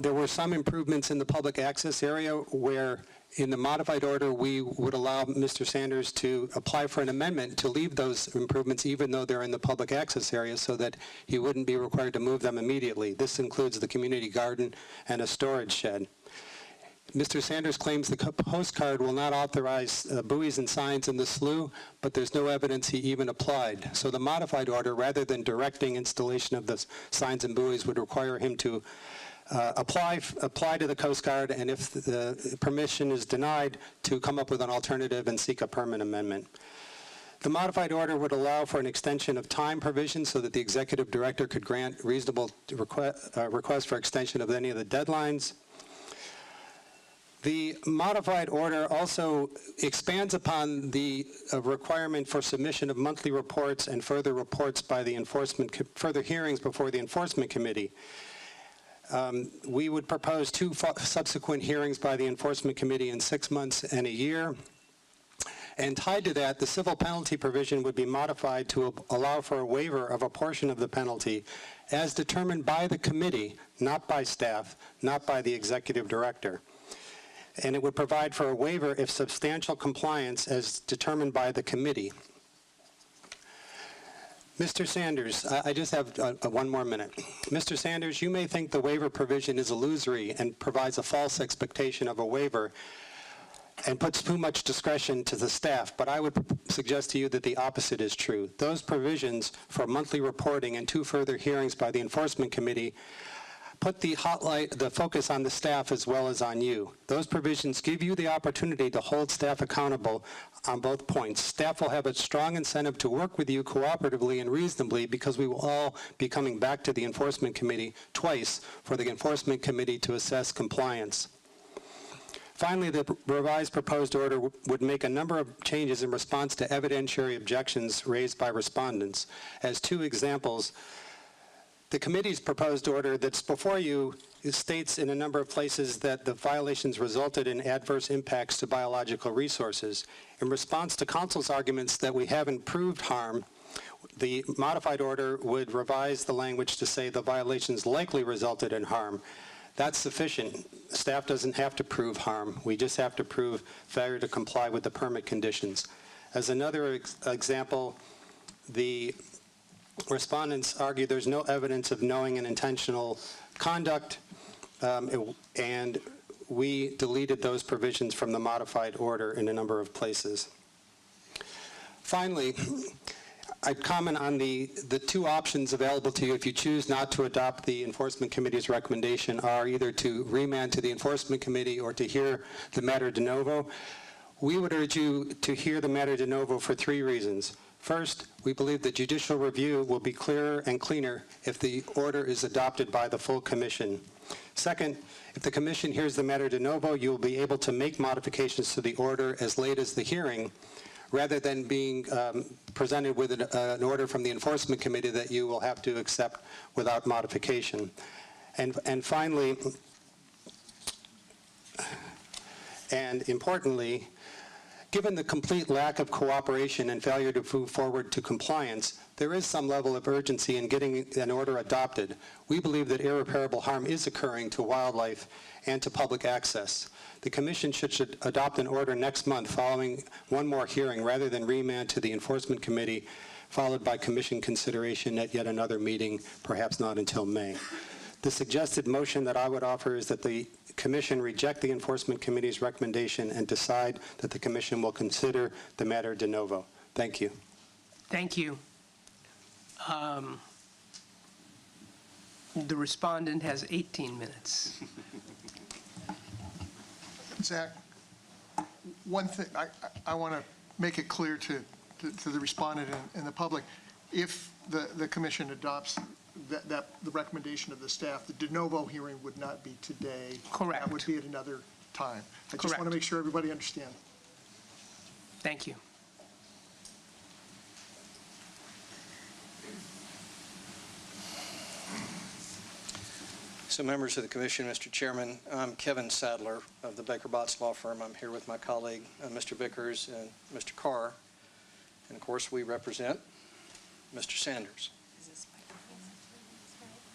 There were some improvements in the public access area where in the modified order we would allow Mr. Sanders to apply for an amendment to leave those improvements even though they're in the public access area so that he wouldn't be required to move them immediately. This includes the community garden and a storage shed. Mr. Sanders claims the postcard will not authorize buoys and signs in the slough, but there's no evidence he even applied. So the modified order, rather than directing installation of the signs and buoys, would require him to apply to the Coast Guard, and if the permission is denied, to come up with an alternative and seek a permanent amendment. The modified order would allow for an extension of time provision so that the executive director could grant reasonable requests for extension of any of the deadlines. The modified order also expands upon the requirement for submission of monthly reports and further reports by the further hearings before the Enforcement Committee. We would propose 2 subsequent hearings by the Enforcement Committee in 6 months and a year. And tied to that, the civil penalty provision would be modified to allow for a waiver of a portion of the penalty as determined by the committee, not by staff, not by the executive director. And it would provide for a waiver if substantial compliance as determined by the committee. Mr. Sanders, I just have 1 more minute. Mr. Sanders, you may think the waiver provision is illusory and provides a false expectation of a waiver and puts too much discretion to the staff, but I would suggest to you that the opposite is true. Those provisions for monthly reporting and 2 further hearings by the Enforcement Committee put the focus on the staff as well as on you. Those provisions give you the opportunity to hold staff accountable on both points. Staff will have a strong incentive to work with you cooperatively and reasonably because we will all be coming back to the Enforcement Committee twice for the Enforcement Committee to assess compliance. Finally, the revised proposed order would make a number of changes in response to evidentiary objections raised by respondents. As 2 examples, the committee's proposed order that's before you states in a number of places that the violations resulted in adverse impacts to biological resources. In response to council's arguments that we haven't proved harm, the modified order would revise the language to say the violations likely resulted in harm. That's sufficient. Staff doesn't have to prove harm. We just have to prove failure to comply with the permit conditions. As another example, the respondents argue there's no evidence of knowing and intentional conduct, and we deleted those provisions from the modified order in a number of places. Finally, I'd comment on the 2 options available to you if you choose not to adopt the Enforcement Committee's recommendation are either to remand to the Enforcement Committee or to hear the matter de novo. We would urge you to hear the matter de novo for 3 reasons. First, we believe that judicial review will be clearer and cleaner if the order is adopted by the full commission. Second, if the commission hears the matter de novo, you will be able to make modifications to the order as late as the hearing, rather than being presented with an order from the Enforcement Committee that you will have to accept without modification. And finally, and importantly, given the complete lack of cooperation and failure to move forward to compliance, there is some level of urgency in getting an order adopted. We believe that irreparable harm is occurring to wildlife and to public access. The Commission should adopt an order next month following one more hearing rather than remand to the Enforcement Committee, followed by Commission consideration at yet another meeting, perhaps not until May. The suggested motion that I would offer is that the Commission reject the Enforcement Committee's recommendation and decide that the Commission will consider the matter de novo. Thank you. Thank you. The respondent has 18 minutes. Zach, one thing, I want to make it clear to the respondent and the public, if the commission adopts the recommendation of the staff, the de novo hearing would not be today. Correct. That would be at another time. I just Correct. want to make sure everybody understands. Thank you. So members of the commission, Mr. Chairman, I'm Kevin Sadler of the Baker Botts Law Firm. I'm here with my colleague, Mr. Vickers and Mr. Carr. And of course, we represent Mr. Sanders.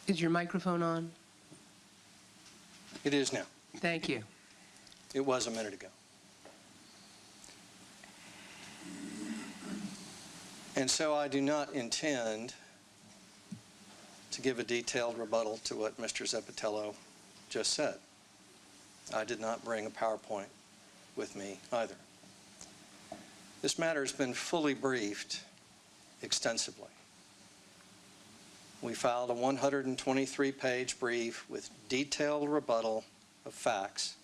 Is your microphone on? It is now. Thank you. It was a minute ago. And so I do not intend to give a detailed rebuttal to what Mr. Zeppatello just said. I did not bring a PowerPoint with me either. This matter has been fully briefed extensively. We filed a 123-page brief with detailed rebuttal of facts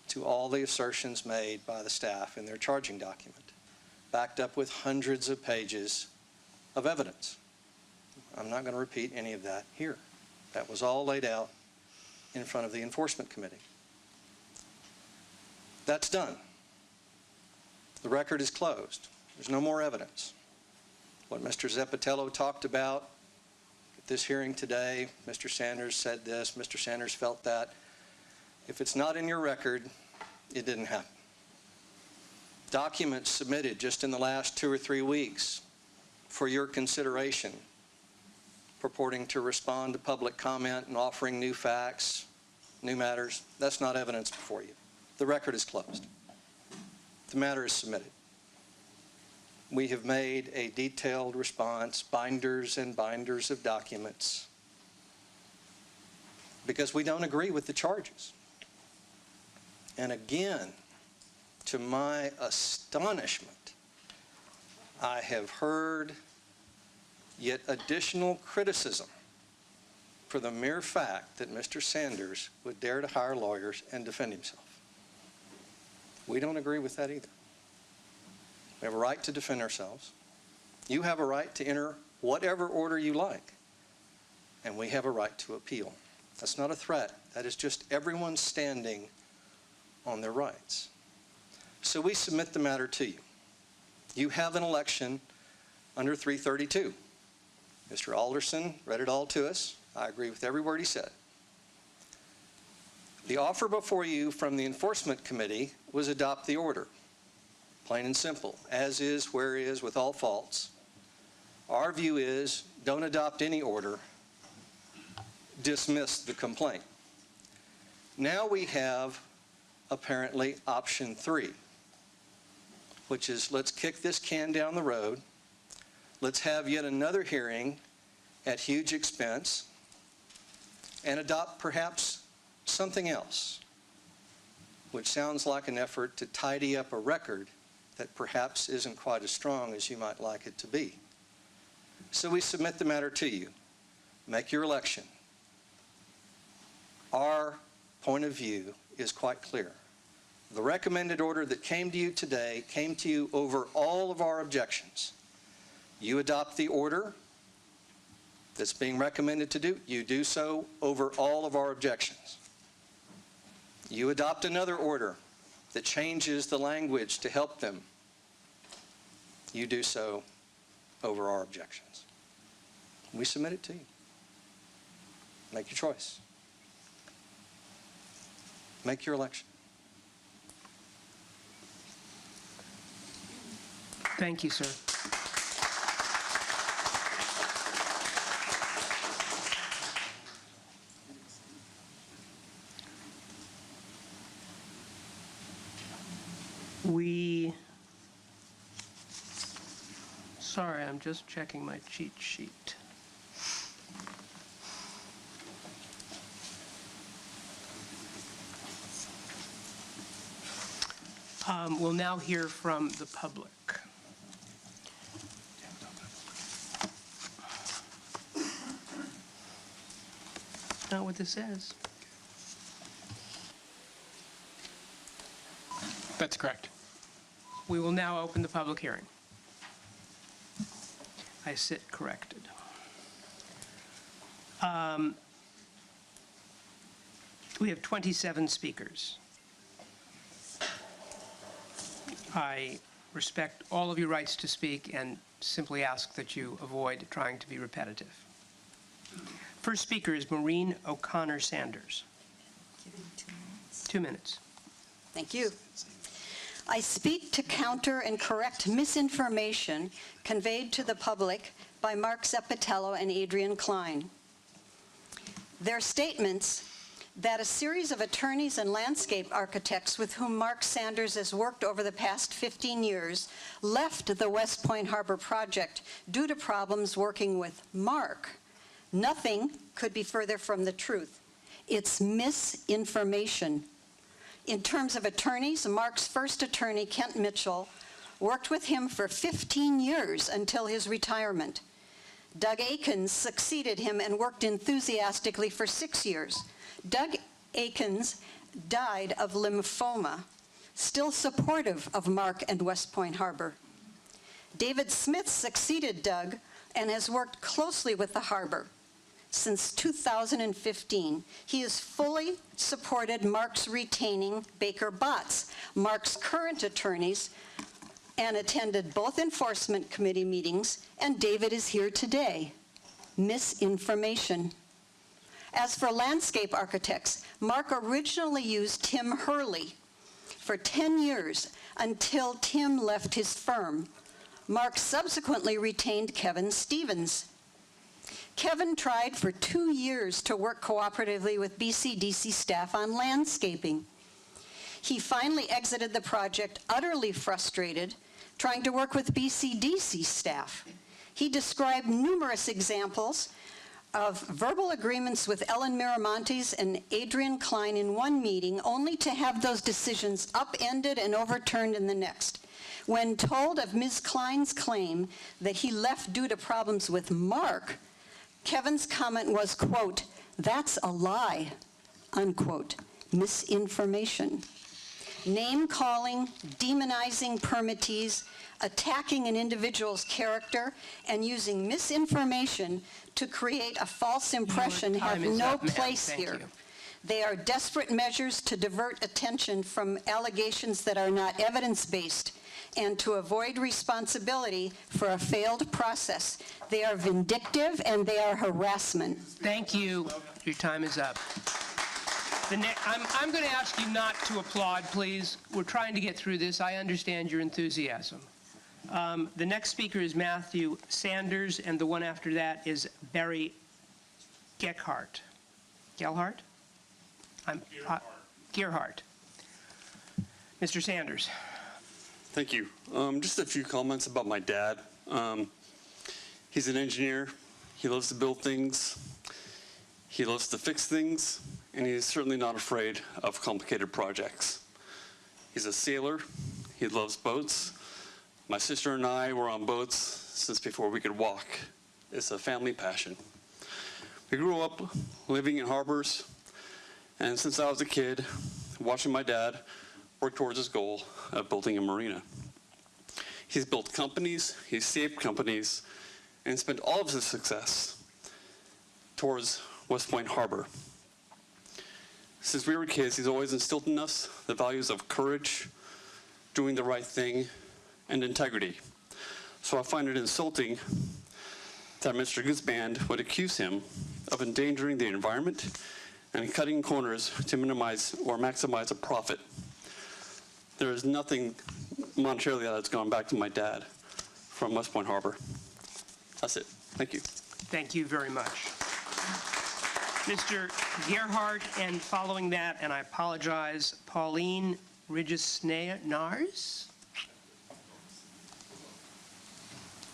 to all the assertions made by the staff in their charging document, backed up with hundreds of pages of evidence. I'm not going to repeat any of that here. That was all laid out in front of the Enforcement Committee. That's done. The record is closed. There's no more evidence. What Mr. Zeppatello talked about at this hearing today, Mr. Sanders said this, Mr. Sanders felt that. If it's not in your record, it didn't happen. Documents submitted just in the last 2 or 3 weeks for your consideration, purporting to respond to public comment and offering new facts, new matters, that's not evidence before you. The record is closed. The matter is submitted. We have made a detailed response, binders and binders of documents, because we don't agree with the charges. And again, to my astonishment, I have heard yet additional criticism for the mere fact that Mr. Sanders would dare to hire lawyers and defend himself. We don't agree with that either. We have a right to defend ourselves. You have a right to enter whatever order you like. And we have a right to appeal. That's not a threat. That is just everyone standing on their rights. So we submit the matter to you. You have an election under 332. Mr. Alderson read it all to us. I agree with every word he said. The offer before you from the Enforcement Committee was adopt the order. Plain and simple. As is, where is, with all faults. Our view is don't adopt any order. Dismiss the complaint. Now we have apparently option 3, which is let's kick this can down the road. Let's have yet another hearing at huge expense and adopt perhaps something else, which sounds like an effort to tidy up a record that perhaps isn't quite as strong as you might like it to be. So we submit the matter to you. Make your election. Our point of view is quite clear. The recommended order that came to you today came to you over all of our objections. You adopt the order that's being recommended to do. You do so over all of our objections. You adopt another order that changes the language to help them. you do so over our objections. We submit it to you. Make your choice. Make your election. Thank you, sir. Sorry, I'm just checking my cheat sheet. We'll now hear from the public. Not what this says. That's correct. We will now open the public hearing. I sit corrected. We have 27 speakers. I respect all of your rights to speak and simply ask that you avoid trying to be repetitive. First speaker is Maureen O'Connor Sanders. 2 minutes. Thank you. I speak to counter and correct misinformation conveyed to the public by Mark Zappitello and Adrian Klein. Their statements that a series of attorneys and landscape architects with whom Mark Sanders has worked over the past 15 years left the Westpoint Harbor project due to problems working with Mark. Nothing could be further from the truth. It's misinformation. In terms of attorneys, Mark's first attorney, Kent Mitchell, worked with him for 15 years until his retirement. Doug Akins succeeded him and worked enthusiastically for 6 years. Doug Akins died of lymphoma, still supportive of Mark and Westpoint Harbor. David Smith succeeded Doug and has worked closely with the harbor. Since 2015, he has fully supported Mark's retaining Baker Botts, Mark's current attorneys, and attended both enforcement committee meetings, and David is here today. Misinformation. As for landscape architects, Mark originally used Tim Hurley for 10 years until Tim left his firm. Mark subsequently retained Kevin Stevens. Kevin tried for 2 years to work cooperatively with BCDC staff on landscaping. He finally exited the project utterly frustrated, trying to work with BCDC staff. He described numerous examples of verbal agreements with Ellen Miramontes and Adrian Klein in one meeting, only to have those decisions upended and overturned in the next. When told of Ms. Klein's claim that he left due to problems with Mark, Kevin's comment was, quote, "That's a lie," unquote. Misinformation. Name-calling, demonizing permittees, attacking an individual's character, and using misinformation to create a false impression have no place here. They are desperate measures to divert attention from allegations that are not evidence-based and to avoid responsibility for a failed process. They are vindictive and they are harassment. Thank you. Your time is up. I'm going to ask you not to applaud, please. We're trying to get through this. I understand your enthusiasm. The next speaker is Matthew Sanders, and the one after that is Barry Geckhart. Gellhart? Gerhart. Mr. Sanders. Thank you. Just a few comments about my dad. He's an engineer. He loves to build things. He loves to fix things, and he's certainly not afraid of complicated projects. He's a sailor. He loves boats. My sister and I were on boats since before we could walk. It's a family passion. We grew up living in harbors, and since I was a kid, watching my dad work towards his goal of building a marina. He's built companies, he's saved companies, and spent all of his success towards Westpoint Harbor. Since we were kids, he's always instilled in us the values of courage, doing the right thing, and integrity. So I find it insulting that Mr. Goodsband would accuse him of endangering the environment and cutting corners to minimize or maximize a profit. There is nothing monetarily that's gone back to my dad from Westpoint Harbor. That's it. Thank you. Thank you very much. Mr. Gerhardt, and following that, and I apologize, Pauline Ridges-Nars?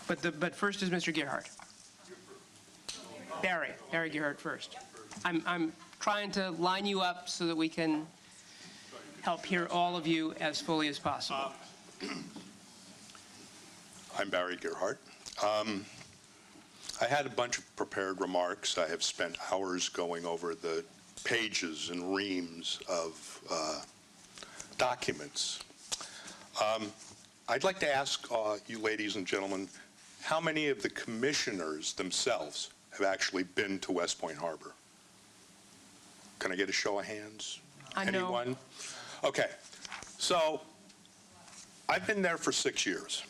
But first is Mr. Gerhardt. Barry Gerhardt first. I'm trying to line you up so that we can help hear all of you as fully as possible. I'm Barry Gerhardt. I had a bunch of prepared remarks. I have spent hours going over the pages and reams of documents. I'd like to ask you ladies and gentlemen, how many of the commissioners themselves have actually been to Westpoint Harbor? Can I get a show of hands? Anyone? Okay. So I've been there for 6 years.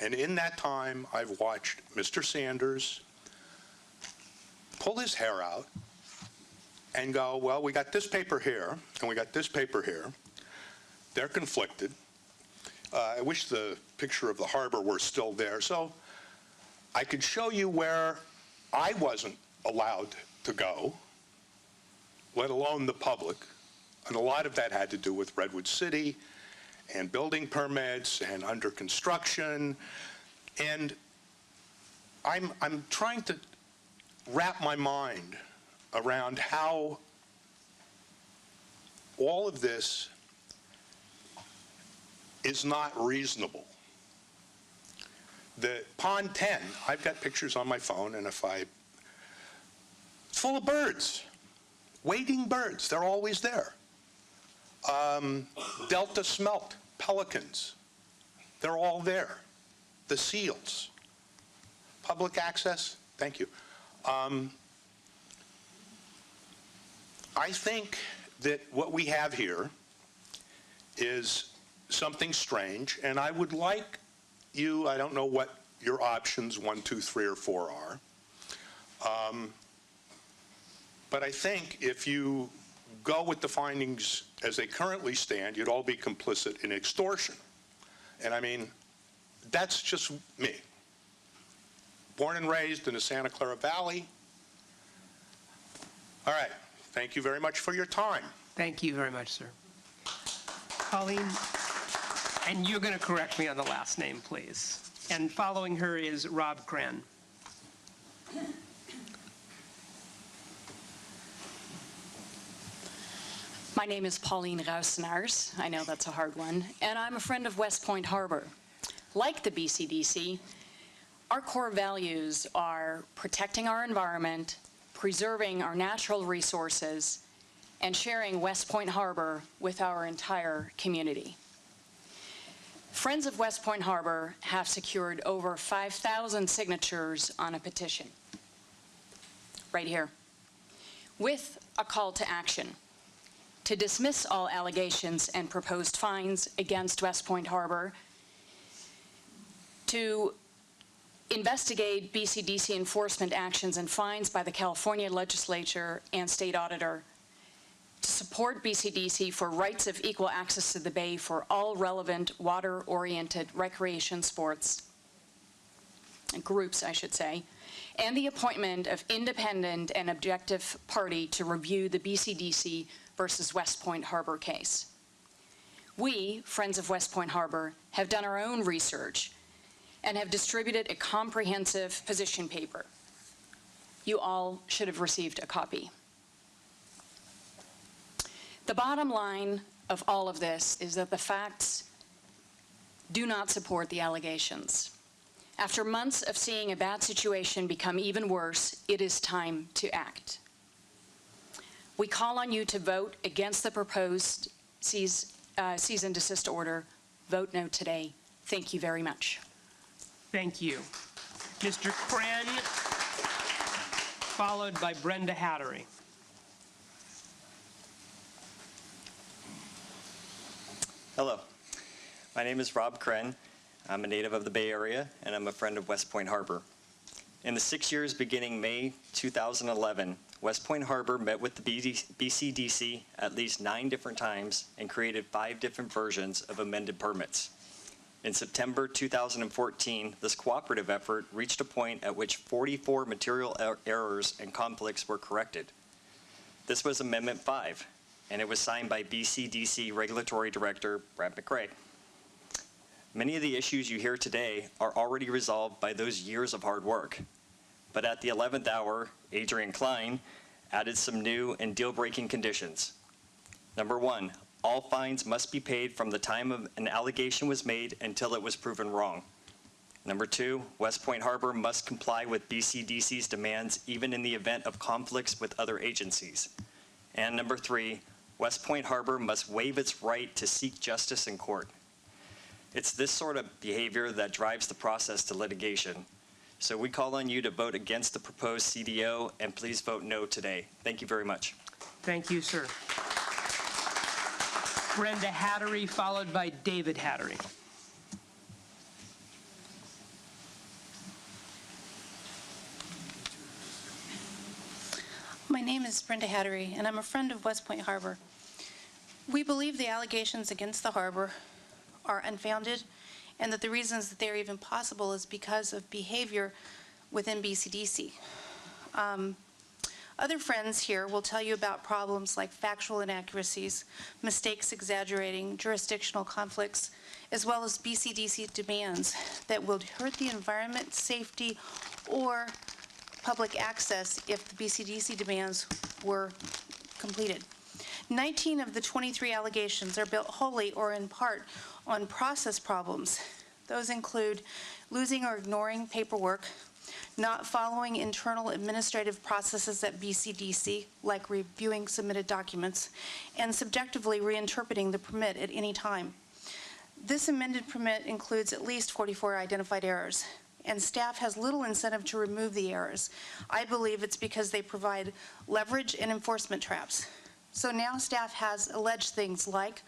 And in that time, I've watched Mr. Sanders pull his hair out and go, well, we got this paper here, and we got this paper here. They're conflicted. I wish the picture of the harbor were still there. So I could show you where I wasn't allowed to go, let alone the public. And a lot of that had to do with Redwood City and building permits and under construction. And I'm trying to wrap my mind around how all of this is not reasonable. The Pond 10, I've got pictures on my phone, and it's full of birds, wading birds. They're always there. Delta smelt, pelicans, they're all there. The seals. Public access, thank you. I think that what we have here is something strange, and I would like you, I don't know what your options 1, 2, 3, or 4 are, but I think if you go with the findings as they currently stand, you'd all be complicit in extortion. And I mean, that's just me. Born and raised in the Santa Clara Valley. All right, thank you very much for your time. Thank you very much, sir. Pauline, and you're going to correct me on the last name, please. And following her is Rob Crenn. My name is Pauline Rousenaars. I know that's a hard one. And I'm a friend of Westpoint Harbor. Like the BCDC, our core values are protecting our environment, preserving our natural resources, and sharing Westpoint Harbor with our entire community. Friends of Westpoint Harbor have secured over 5,000 signatures on a petition, right here, with a call to action to dismiss all allegations and proposed fines against Westpoint Harbor, to investigate BCDC enforcement actions and fines by the California legislature and state auditor, to support BCDC for rights of equal access to the bay for all relevant water-oriented recreation sports, groups, I should say, and the appointment of independent and objective party to review the BCDC versus Westpoint Harbor case. We, Friends of Westpoint Harbor, have done our own research and have distributed a comprehensive position paper. You all should have received a copy. The bottom line of all of this is that the facts do not support the allegations. After months of seeing a bad situation become even worse, it is time to act. We call on you to vote against the proposed cease and desist order. Vote no today. Thank you very much. Thank you. Mr. Crenn, followed by Brenda Hattery. Hello. My name is Rob Crenn. I'm a native of the Bay Area, and I'm a friend of Westpoint Harbor. In the 6 years beginning May 2011, Westpoint Harbor met with the BCDC at least 9 different times and created 5 different versions of amended permits. In September 2014, this cooperative effort reached a point at which 44 material errors and conflicts were corrected. This was Amendment 5, and it was signed by BCDC Regulatory Director Brad McRae. Many of the issues you hear today are already resolved by those years of hard work. But at the 11th hour, Adrian Klein added some new and deal-breaking conditions. Number 1, all fines must be paid from the time of an allegation was made until it was proven wrong. Number 2, Westpoint Harbor must comply with BCDC's demands even in the event of conflicts with other agencies. And number 3, Westpoint Harbor must waive its right to seek justice in court. It's this sort of behavior that drives the process to litigation. So we call on you to vote against the proposed CDO, and please vote no today. Thank you very much. Thank you, sir. Brenda Hattery, followed by David Hattery. My name is Brenda Hattery, and I'm a friend of Westpoint Harbor. We believe the allegations against the harbor are unfounded, and that the reasons that they're even possible is because of behavior within BCDC. Other friends here will tell you about problems like factual inaccuracies, mistakes exaggerating, jurisdictional conflicts, as well as BCDC demands that will hurt the environment, safety, or public access if the BCDC demands were completed. 19 of the 23 allegations are built wholly or in part on process problems. Those include losing or ignoring paperwork, not following internal administrative processes at BCDC, like reviewing submitted documents, and subjectively reinterpreting the permit at any time. This amended permit includes at least 44 identified errors, and staff has little incentive to remove the errors. I believe it's because they provide leverage and enforcement traps. So now staff has alleged things like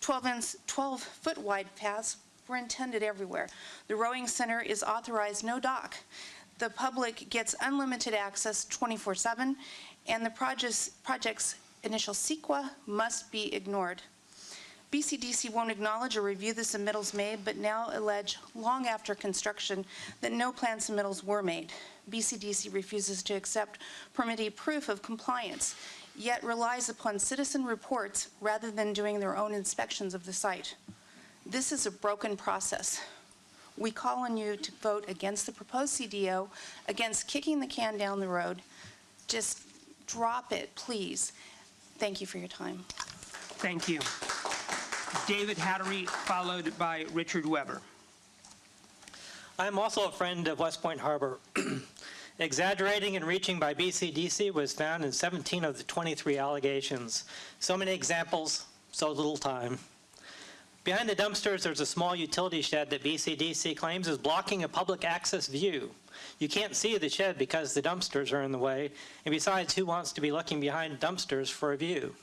12-foot wide paths were intended everywhere. The rowing center is authorized no dock. The public gets unlimited access 24/7, and the project's initial CEQA must be ignored. BCDC won't acknowledge or review the submittals made, but now allege, long after construction, that no plan submittals were made. BCDC refuses to accept permittee proof of compliance, yet relies upon citizen reports rather than doing their own inspections of the site. This is a broken process. We call on you to vote against the proposed CDO, against kicking the can down the road. Just drop it, please. Thank you for your time. Thank you. David Hattery, followed by Richard Weber. I'm also a friend of Westpoint Harbor. Exaggerating and reaching by BCDC was found in 17 of the 23 allegations. So many examples, so little time. Behind the dumpsters, there's a small utility shed that BCDC claims is blocking a public access view. You can't see the shed because the dumpsters are in the way, and besides, who wants to be looking behind dumpsters for a view?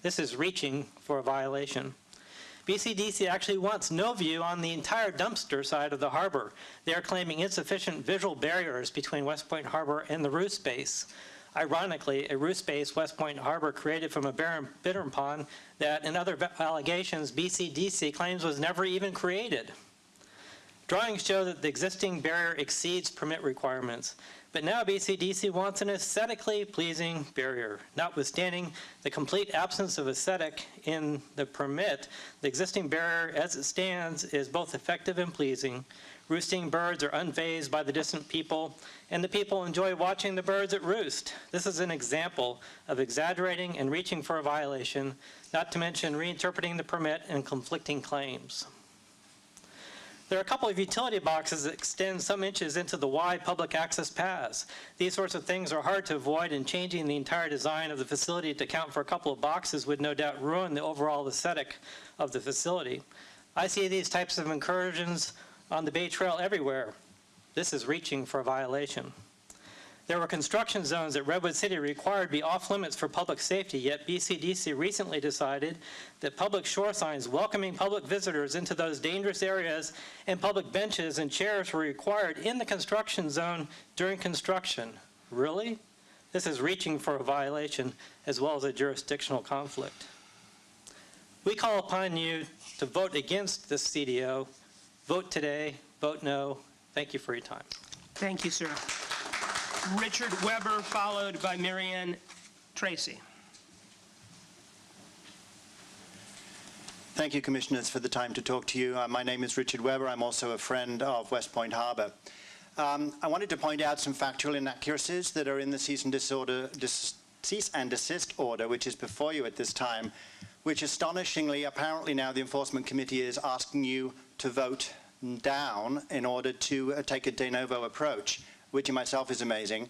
This is reaching for a violation. BCDC actually wants no view on the entire dumpster side of the harbor. They are claiming insufficient visual barriers between Westpoint Harbor and the roof space. Ironically, a roof space Westpoint Harbor created from a bittern pond that, in other allegations, BCDC claims was never even created. Drawings show that the existing barrier exceeds permit requirements, but now BCDC wants an aesthetically pleasing barrier. Notwithstanding the complete absence of aesthetic in the permit, the existing barrier as it stands is both effective and pleasing. Roosting birds are unfazed by the distant people, and the people enjoy watching the birds at roost. This is an example of exaggerating and reaching for a violation, not to mention reinterpreting the permit and conflicting claims. There are a couple of utility boxes that extend some inches into the wide public access paths. These sorts of things are hard to avoid, and changing the entire design of the facility to account for a couple of boxes would no doubt ruin the overall aesthetic of the facility. I see these types of incursions on the Bay Trail everywhere. This is reaching for a violation. There were construction zones that Redwood City required be off limits for public safety, yet BCDC recently decided that public shore signs welcoming public visitors into those dangerous areas and public benches and chairs were required in the construction zone during construction. Really? This is reaching for a violation as well as a jurisdictional conflict. We call upon you to vote against this CDO. Vote today, vote no. Thank you for your time. Thank you, sir. Richard Weber, followed by Marianne Tracy. Thank you, Commissioners, for the time to talk to you. My name is Richard Weber. I'm also a friend of Westpoint Harbor. I wanted to point out some factual inaccuracies that are in the cease and desist order, which is before you at this time, which astonishingly, apparently now the Enforcement Committee is asking you to vote down in order to take a de novo approach, which in myself is amazing.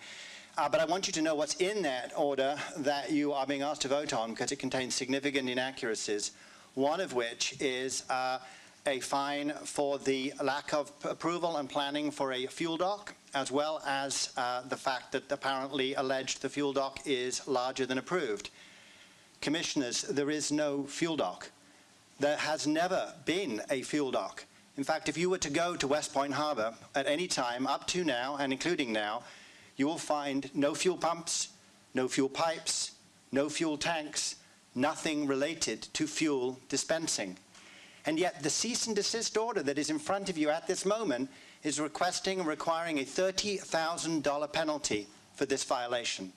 But I want you to know what's in that order that you are being asked to vote on, because it contains significant inaccuracies, one of which is a fine for the lack of approval and planning for a fuel dock, as well as the fact that apparently alleged the fuel dock is larger than approved. Commissioners, there is no fuel dock. There has never been a fuel dock. In fact, if you were to go to Westpoint Harbor at any time up to now and including now, you will find no fuel pumps, no fuel pipes, no fuel tanks, nothing related to fuel dispensing. And yet the cease and desist order that is in front of you at this moment is requesting and requiring a $30,000 penalty for this violation.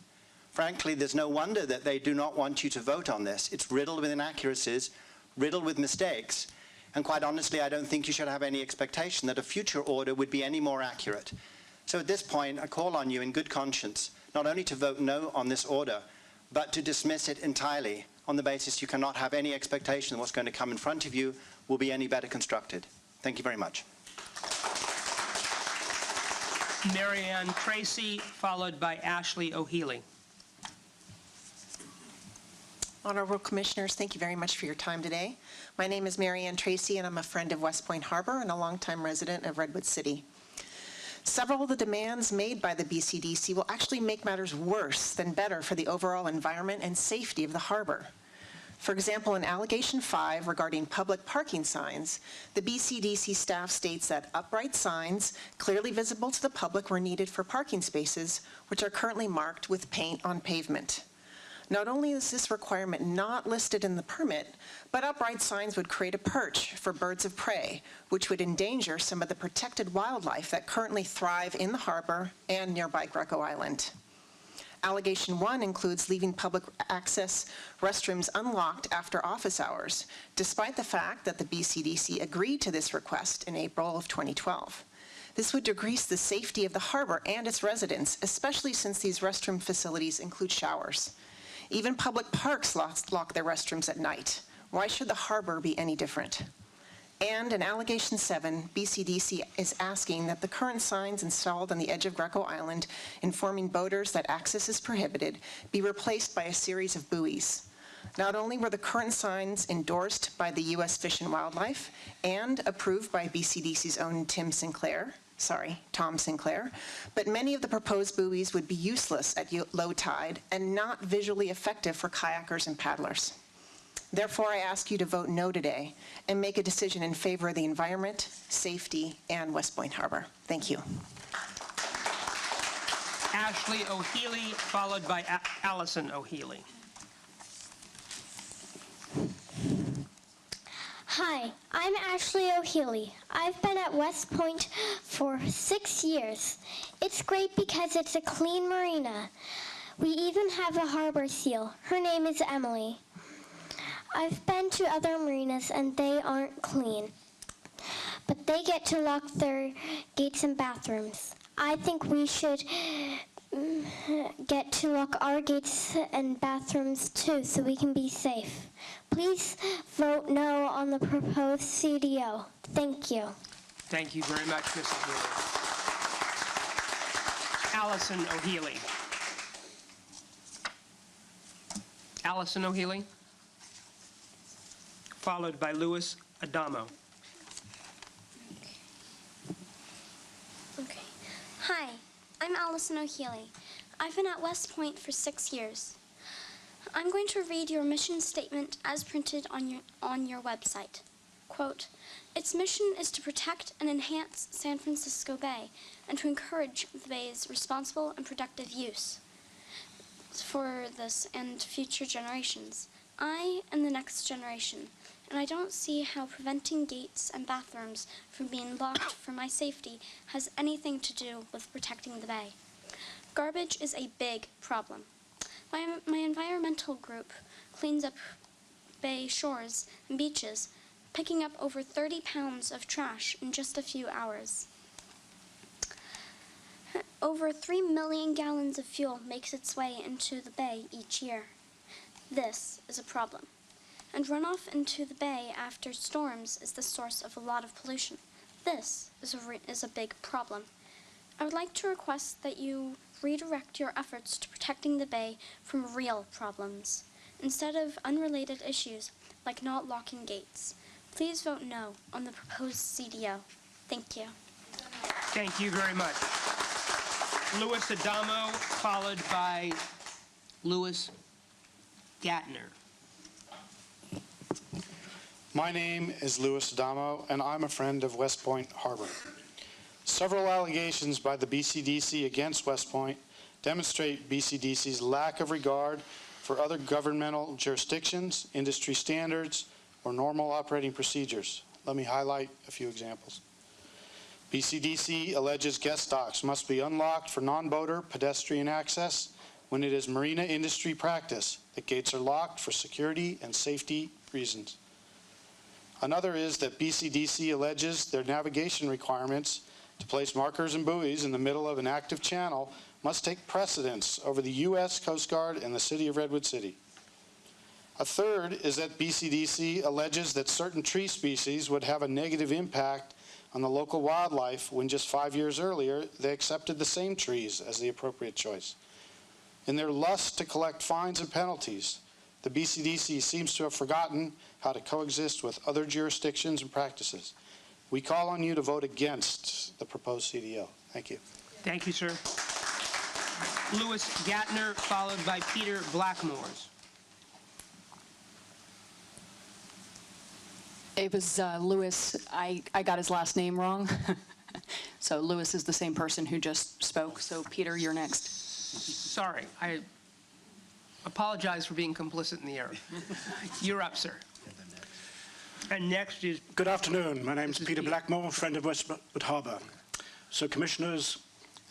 Frankly, there's no wonder that they do not want you to vote on this. It's riddled with inaccuracies, riddled with mistakes, and quite honestly, I don't think you should have any expectation that a future order would be any more accurate. So at this point, I call on you in good conscience, not only to vote no on this order, but to dismiss it entirely on the basis you cannot have any expectation that what's going to come in front of you will be any better constructed. Thank you very much. Marianne Tracy, followed by Ashley O'Healy. Honorable Commissioners, thank you very much for your time today. My name is Marianne Tracy, and I'm a friend of Westpoint Harbor and a longtime resident of Redwood City. Several of the demands made by the BCDC will actually make matters worse than better for the overall environment and safety of the harbor. For example, in Allegation 5 regarding public parking signs, the BCDC staff states that upright signs clearly visible to the public were needed for parking spaces, which are currently marked with paint on pavement. Not only is this requirement not listed in the permit, but upright signs would create a perch for birds of prey, which would endanger some of the protected wildlife that currently thrive in the harbor and nearby Greco Island. Allegation 1 includes leaving public access restrooms unlocked after office hours, despite the fact that the BCDC agreed to this request in April of 2012. This would decrease the safety of the harbor and its residents, especially since these restroom facilities include showers. Even public parks lock their restrooms at night. Why should the harbor be any different? And in Allegation 7, BCDC is asking that the current signs installed on the edge of Greco Island informing boaters that access is prohibited be replaced by a series of buoys. Not only were the current signs endorsed by the U.S. Fish and Wildlife and approved by BCDC's own Tom Sinclair, but many of the proposed buoys would be useless at low tide and not visually effective for kayakers and paddlers. Therefore, I ask you to vote no today and make a decision in favor of the environment, safety, and Westpoint Harbor. Thank you. Ashley O'Healy, followed by Allison O'Healy. Hi, I'm Ashley O'Healy. I've been at West Point for 6 years. It's great because it's a clean marina. We even have a harbor seal. Her name is Emily. I've been to other marinas and they aren't clean, but they get to lock their gates and bathrooms. I think we should get to lock our gates and bathrooms too so we can be safe. Please vote no on the proposed CDO. Thank you. Thank you very much, Mrs. Wheeler. Allison O'Healy. Allison O'Healy, followed by Louis Adamo. Okay. Hi, I'm Allison O'Healy. I've been at Westpoint for 6 years. I'm going to read your mission statement as printed on your website. Quote, its mission is to protect and enhance San Francisco Bay and to encourage the Bay's responsible and productive use for this and future generations. I am the next generation, and I don't see how preventing gates and bathrooms from being locked for my safety has anything to do with protecting the Bay. Garbage is a big problem. My environmental group cleans up bay shores and beaches, picking up over 30 pounds of trash in just a few hours. Over 3 million gallons of fuel makes its way into the bay each year. This is a problem. And runoff into the bay after storms is the source of a lot of pollution. This is a big problem. I would like to request that you redirect your efforts to protecting the bay from real problems, instead of unrelated issues like not locking gates. Please vote no on the proposed CDO. Thank you. Thank you very much. Louis Adamo, followed by Louis Gatner. My name is Louis Adamo, and I'm a friend of Westpoint Harbor. Several allegations by the BCDC against Westpoint demonstrate BCDC's lack of regard for other governmental jurisdictions, industry standards, or normal operating procedures. Let me highlight a few examples. BCDC alleges guest docks must be unlocked for non-boater pedestrian access when it is marina industry practice that gates are locked for security and safety reasons. Another is that BCDC alleges their navigation requirements to place markers and buoys in the middle of an active channel must take precedence over the U.S. Coast Guard and the City of Redwood City. A third is that BCDC alleges that certain tree species would have a negative impact on the local wildlife when just 5 years earlier they accepted the same trees as the appropriate choice. In their lust to collect fines and penalties, the BCDC seems to have forgotten how to coexist with other jurisdictions and practices. We call on you to vote against the proposed CDO. Thank you. Thank you, sir. Louis Gatner, followed by Peter Blackmores. It was Louis. I got his last name wrong. So Louis is the same person who just spoke. So Peter, you're next. Sorry, I apologize for being complicit in the error. You're up, sir. And next is... Good afternoon. My name is Peter Blackmore, friend of Westpoint Harbor. So, Commissioners,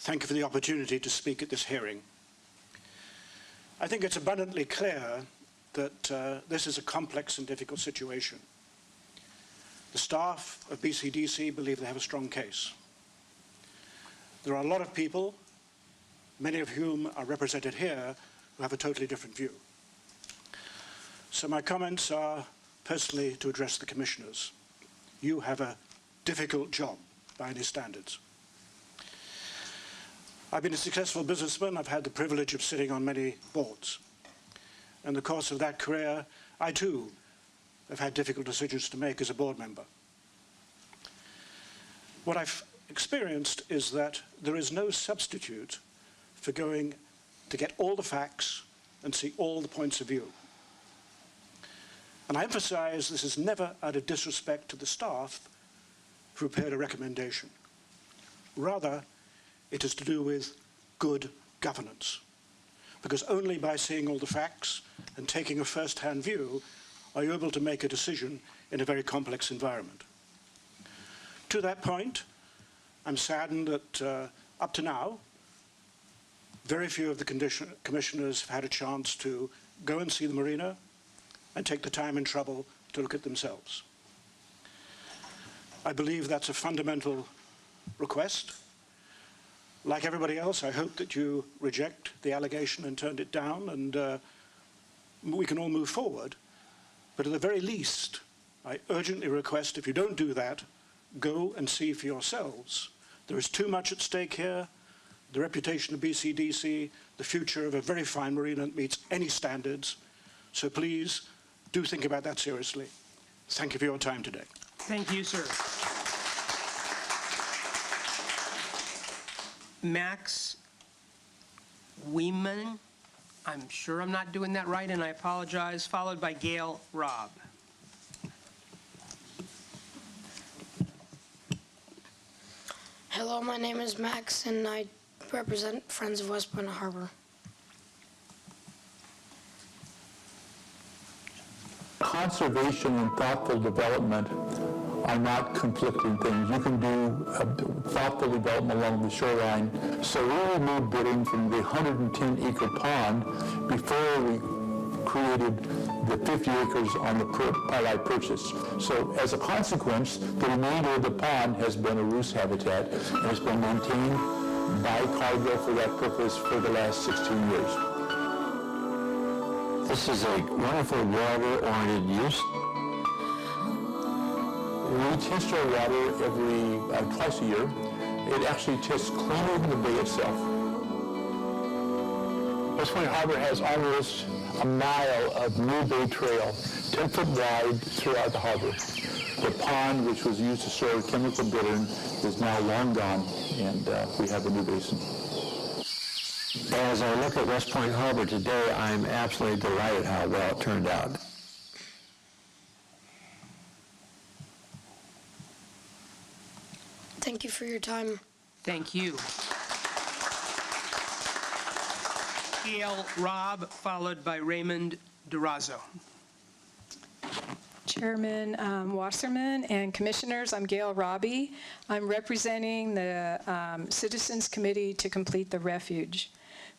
thank you for the opportunity to speak at this hearing. I think it's abundantly clear that this is a complex and difficult situation. The staff of BCDC believe they have a strong case. There are a lot of people, many of whom are represented here, who have a totally different view. So my comments are personally to address the Commissioners. You have a difficult job by any standards. I've been a successful businessman. I've had the privilege of sitting on many boards. In the course of that career, I too have had difficult decisions to make as a board member. What I've experienced is that there is no substitute for going to get all the facts and see all the points of view. And I emphasize this is never out of disrespect to the staff who prepared a recommendation. Rather, it is to do with good governance. Because only by seeing all the facts and taking a first-hand view are you able to make a decision in a very complex environment. To that point, I'm saddened that up to now, very few of the commissioners have had a chance to go and see the marina and take the time and trouble to look at themselves. I believe that's a fundamental request. Like everybody else, I hope that you reject the allegation and turn it down, and we can all move forward. But at the very least, I urgently request, if you don't do that, go and see for yourselves. There is too much at stake here. The reputation of BCDC, the future of a very fine marina that meets any standards. So please, do think about that seriously. Thank you for your time today. Thank you, sir. Max Weeman. I'm sure I'm not doing that right, and I apologize, followed by Gail Robb. Hello, my name is Max, and I represent Friends of Westpoint Harbor. Conservation and thoughtful development are not conflicting things. You can do thoughtful development along the shoreline. So we removed bidding from the 110-acre pond before we created the 50 acres on the part purchase. So as a consequence, the remainder of the pond has been a roost habitat and has been maintained by Cargill for that purpose for the last 16 years. This is a wonderful water-oriented use. We test our water twice a year. It actually tests cleaner than the bay itself. Westpoint Harbor has almost a mile of new bay trail, 10-foot wide throughout the harbor. The pond, which was used to store chemical bittern, is now long gone, and we have a new basin. As I look at Westpoint Harbor today, I'm absolutely delighted how well it turned out. Thank you for your time. Thank you. Gail Robb, followed by Raymond Durazo. Chairman Wasserman and Commissioners, I'm Gail Robbie. I'm representing the Citizens Committee to Complete the Refuge.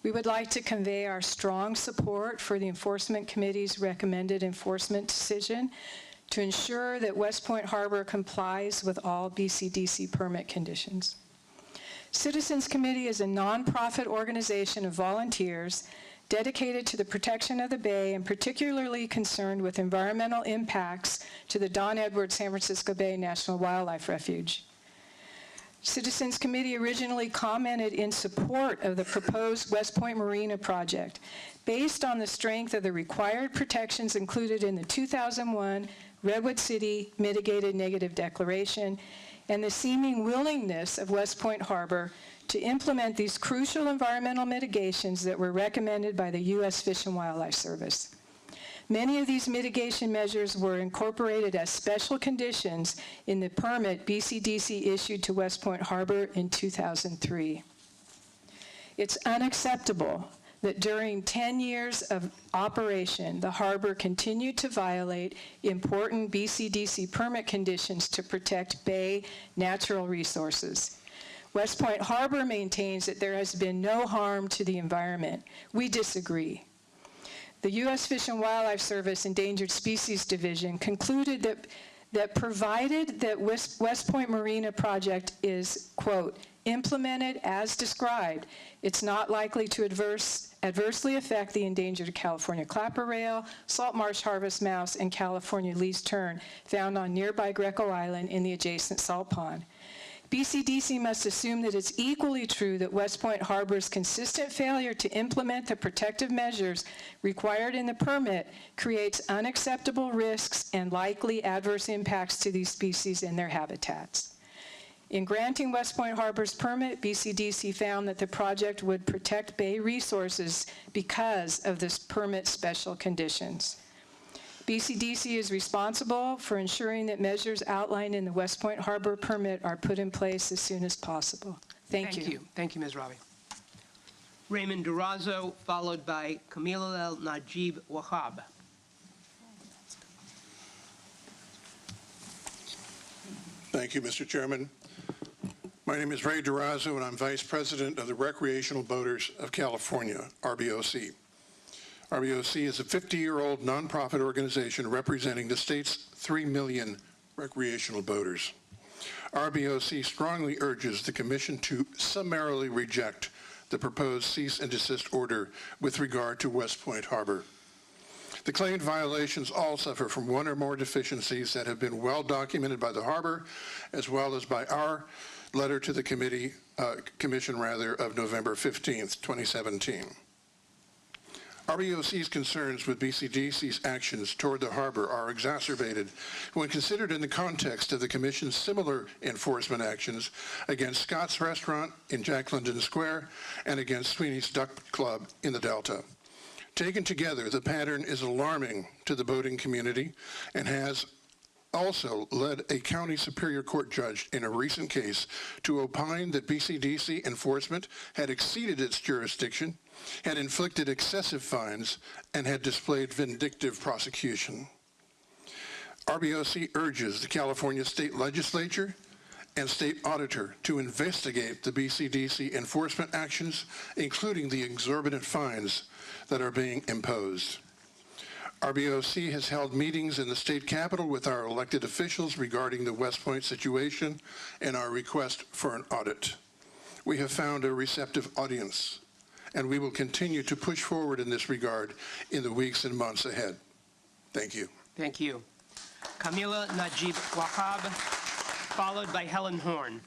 We would like to convey our strong support for the Enforcement Committee's recommended enforcement decision to ensure that Westpoint Harbor complies with all BCDC permit conditions. Citizens Committee is a nonprofit organization of volunteers dedicated to the protection of the bay and particularly concerned with environmental impacts to the Don Edwards San Francisco Bay National Wildlife Refuge. Citizens Committee originally commented in support of the proposed Westpoint Marina project based on the strength of the required protections included in the 2001 Redwood City Mitigated Negative Declaration and the seeming willingness of Westpoint Harbor to implement these crucial environmental mitigations that were recommended by the U.S. Fish and Wildlife Service. Many of these mitigation measures were incorporated as special conditions in the permit BCDC issued to Westpoint Harbor in 2003. It's unacceptable that during 10 years of operation, the harbor continued to violate important BCDC permit conditions to protect bay natural resources. Westpoint Harbor maintains that there has been no harm to the environment. We disagree. The U.S. Fish and Wildlife Service Endangered Species Division concluded that provided that Westpoint Marina project is, quote, implemented as described, it's not likely to adversely affect the endangered California clapper rail, salt marsh harvest mouse, and California least tern found on nearby Greco Island in the adjacent salt pond. BCDC must assume that it's equally true that Westpoint Harbor's consistent failure to implement the protective measures required in the permit creates unacceptable risks and likely adverse impacts to these species and their habitats. In granting Westpoint Harbor's permit, BCDC found that the project would protect bay resources because of this permit special conditions. BCDC is responsible for ensuring that measures outlined in the Westpoint Harbor permit are put in place as soon as possible. Thank you. Thank you, Ms. Robbie. Raymond Durazo, followed by Camila El Najib Wahab. Thank you, Mr. Chairman. My name is Ray Durazo, and I'm Vice President of the Recreational Boaters of California, RBOC. RBOC is a 50-year-old nonprofit organization representing the state's 3 million recreational boaters. RBOC strongly urges the Commission to summarily reject the proposed cease and desist order with regard to Westpoint Harbor. The claimed violations all suffer from one or more deficiencies that have been well documented by the Harbor, as well as by our letter to the Commission of November 15th, 2017. RBOC's concerns with BCDC's actions toward the harbor are exacerbated when considered in the context of the Commission's similar enforcement actions against Scott's Restaurant in Jack London Square and against Sweeney's Duck Club in the Delta. Taken together, the pattern is alarming to the boating community and has also led a county superior court judge in a recent case to opine that BCDC enforcement had exceeded its jurisdiction, had inflicted excessive fines, and had displayed vindictive prosecution. RBOC urges the California State Legislature and State Auditor to investigate the BCDC enforcement actions, including the exorbitant fines that are being imposed. RBOC has held meetings in the state capitol with our elected officials regarding the Westpoint situation and our request for an audit. We have found a receptive audience, and we will continue to push forward in this regard in the weeks and months ahead. Thank you. Thank you. Camila Najib Wahab, followed by Helen Horn.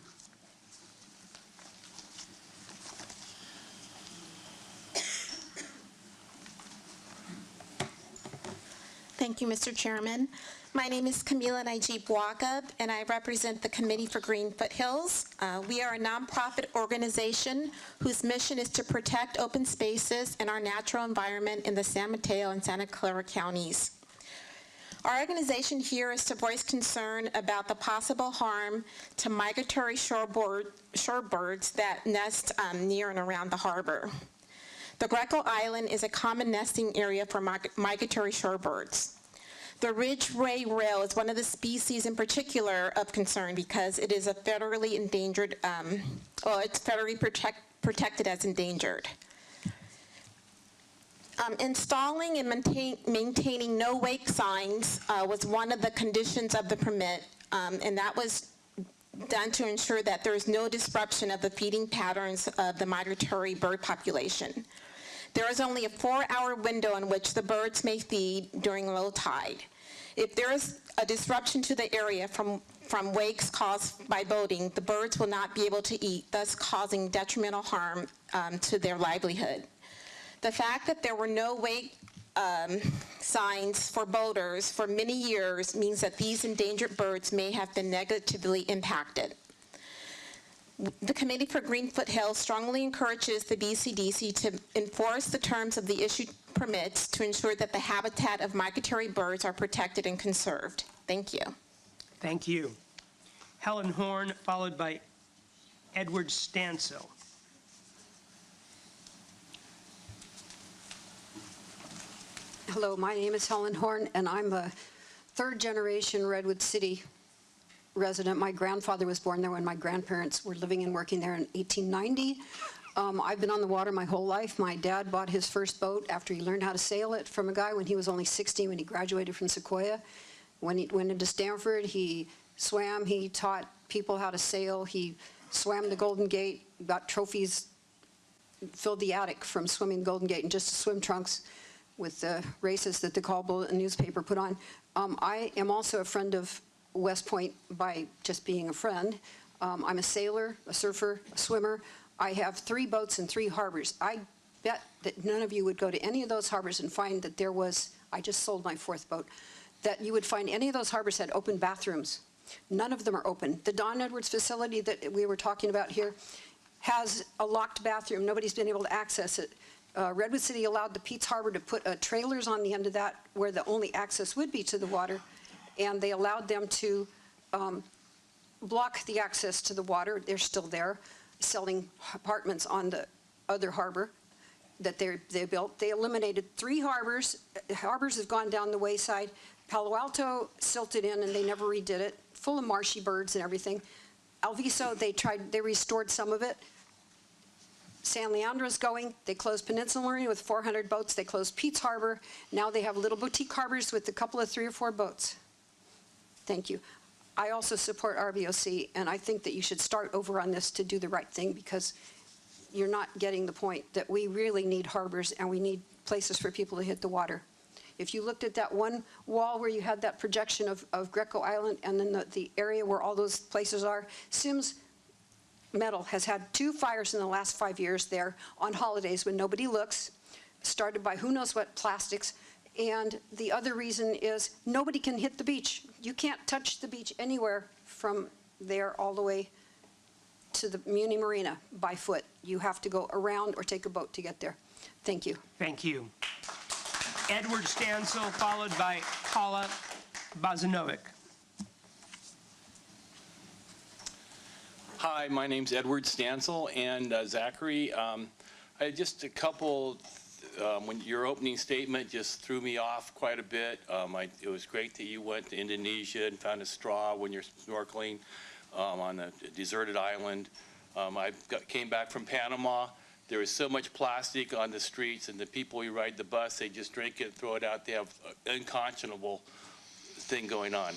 Thank you, Mr. Chairman. My name is Camila Najib Wahab, and I represent the Committee for Green Foothills. We are a nonprofit organization whose mission is to protect open spaces and our natural environment in the San Mateo and Santa Clara counties. Our organization here is to voice concern about the possible harm to migratory shorebirds that nest near and around the harbor. The Greco Island is a common nesting area for migratory shorebirds. The ridge-ray rail is one of the species in particular of concern because it is a federally endangered, it's federally protected as endangered. Installing and maintaining no wake signs was one of the conditions of the permit, and that was done to ensure that there is no disruption of the feeding patterns of the migratory bird population. There is only a 4-hour window in which the birds may feed during low tide. If there is a disruption to the area from wakes caused by boating, the birds will not be able to eat, thus causing detrimental harm to their livelihood. The fact that there were no wake signs for boaters for many years means that these endangered birds may have been negatively impacted. The Committee for Green Foothills strongly encourages the BCDC to enforce the terms of the issued permits to ensure that the habitat of migratory birds are protected and conserved. Thank you. Thank you. Helen Horn, followed by Edward Stansel. Hello, my name is Helen Horn, and I'm a third-generation Redwood City resident. My grandfather was born there when my grandparents were living and working there in 1890. I've been on the water my whole life. My dad bought his first boat after he learned how to sail it from a guy when he was only 16 when he graduated from Sequoia. When he went into Stanford, he swam. He taught people how to sail. He swam the Golden Gate, got trophies, filled the attic from swimming the Golden Gate in just swim trunks with the races that the Call Bulletin newspaper put on. I am also a friend of Westpoint by just being a friend. I'm a sailor, a surfer, a swimmer. I have 3 boats and 3 harbors. I bet that none of you would go to any of those harbors and find that there was, I just sold my 4th boat, that you would find any of those harbors had open bathrooms. None of them are open. The Don Edwards facility that we were talking about here has a locked bathroom. Nobody's been able to access it. Redwood City allowed the Pete's Harbor to put trailers on the end of that where the only access would be to the water, and they allowed them to block the access to the water. They're still there, selling apartments on the other harbor that they built. They eliminated 3 harbors. Harbors have gone down the wayside. Palo Alto silted in, and they never redid it, full of marshy birds and everything. Alviso, they restored some of it. San Leandro's going. They closed Peninsula Marina with 400 boats. They closed Pete's Harbor. Now they have little boutique harbors with a couple of 3 or 4 boats. Thank you. I also support RBOC, and I think that you should start over on this to do the right thing, because you're not getting the point that we really need harbors and we need places for people to hit the water. If you looked at that one wall where you had that projection of Greco Island and then the area where all those places are, Sims Metal has had 2 fires in the last 5 years there on holidays when nobody looks. started by who knows what plastics. And the other reason is nobody can hit the beach. You can't touch the beach anywhere from there all the way to the Muni Marina by foot. You have to go around or take a boat to get there. Thank you. Thank you. Edward Stansel, followed by Paula Bozanovic. Hi, my name's Edward Stansel, and Zachary, I had just a couple, when your opening statement just threw me off quite a bit. It was great that you went to Indonesia and found a straw when you're snorkeling on a deserted island. Came back from Panama. There was so much plastic on the streets, and the people who ride the bus, they just drink it, throw it out. They have an unconscionable thing going on.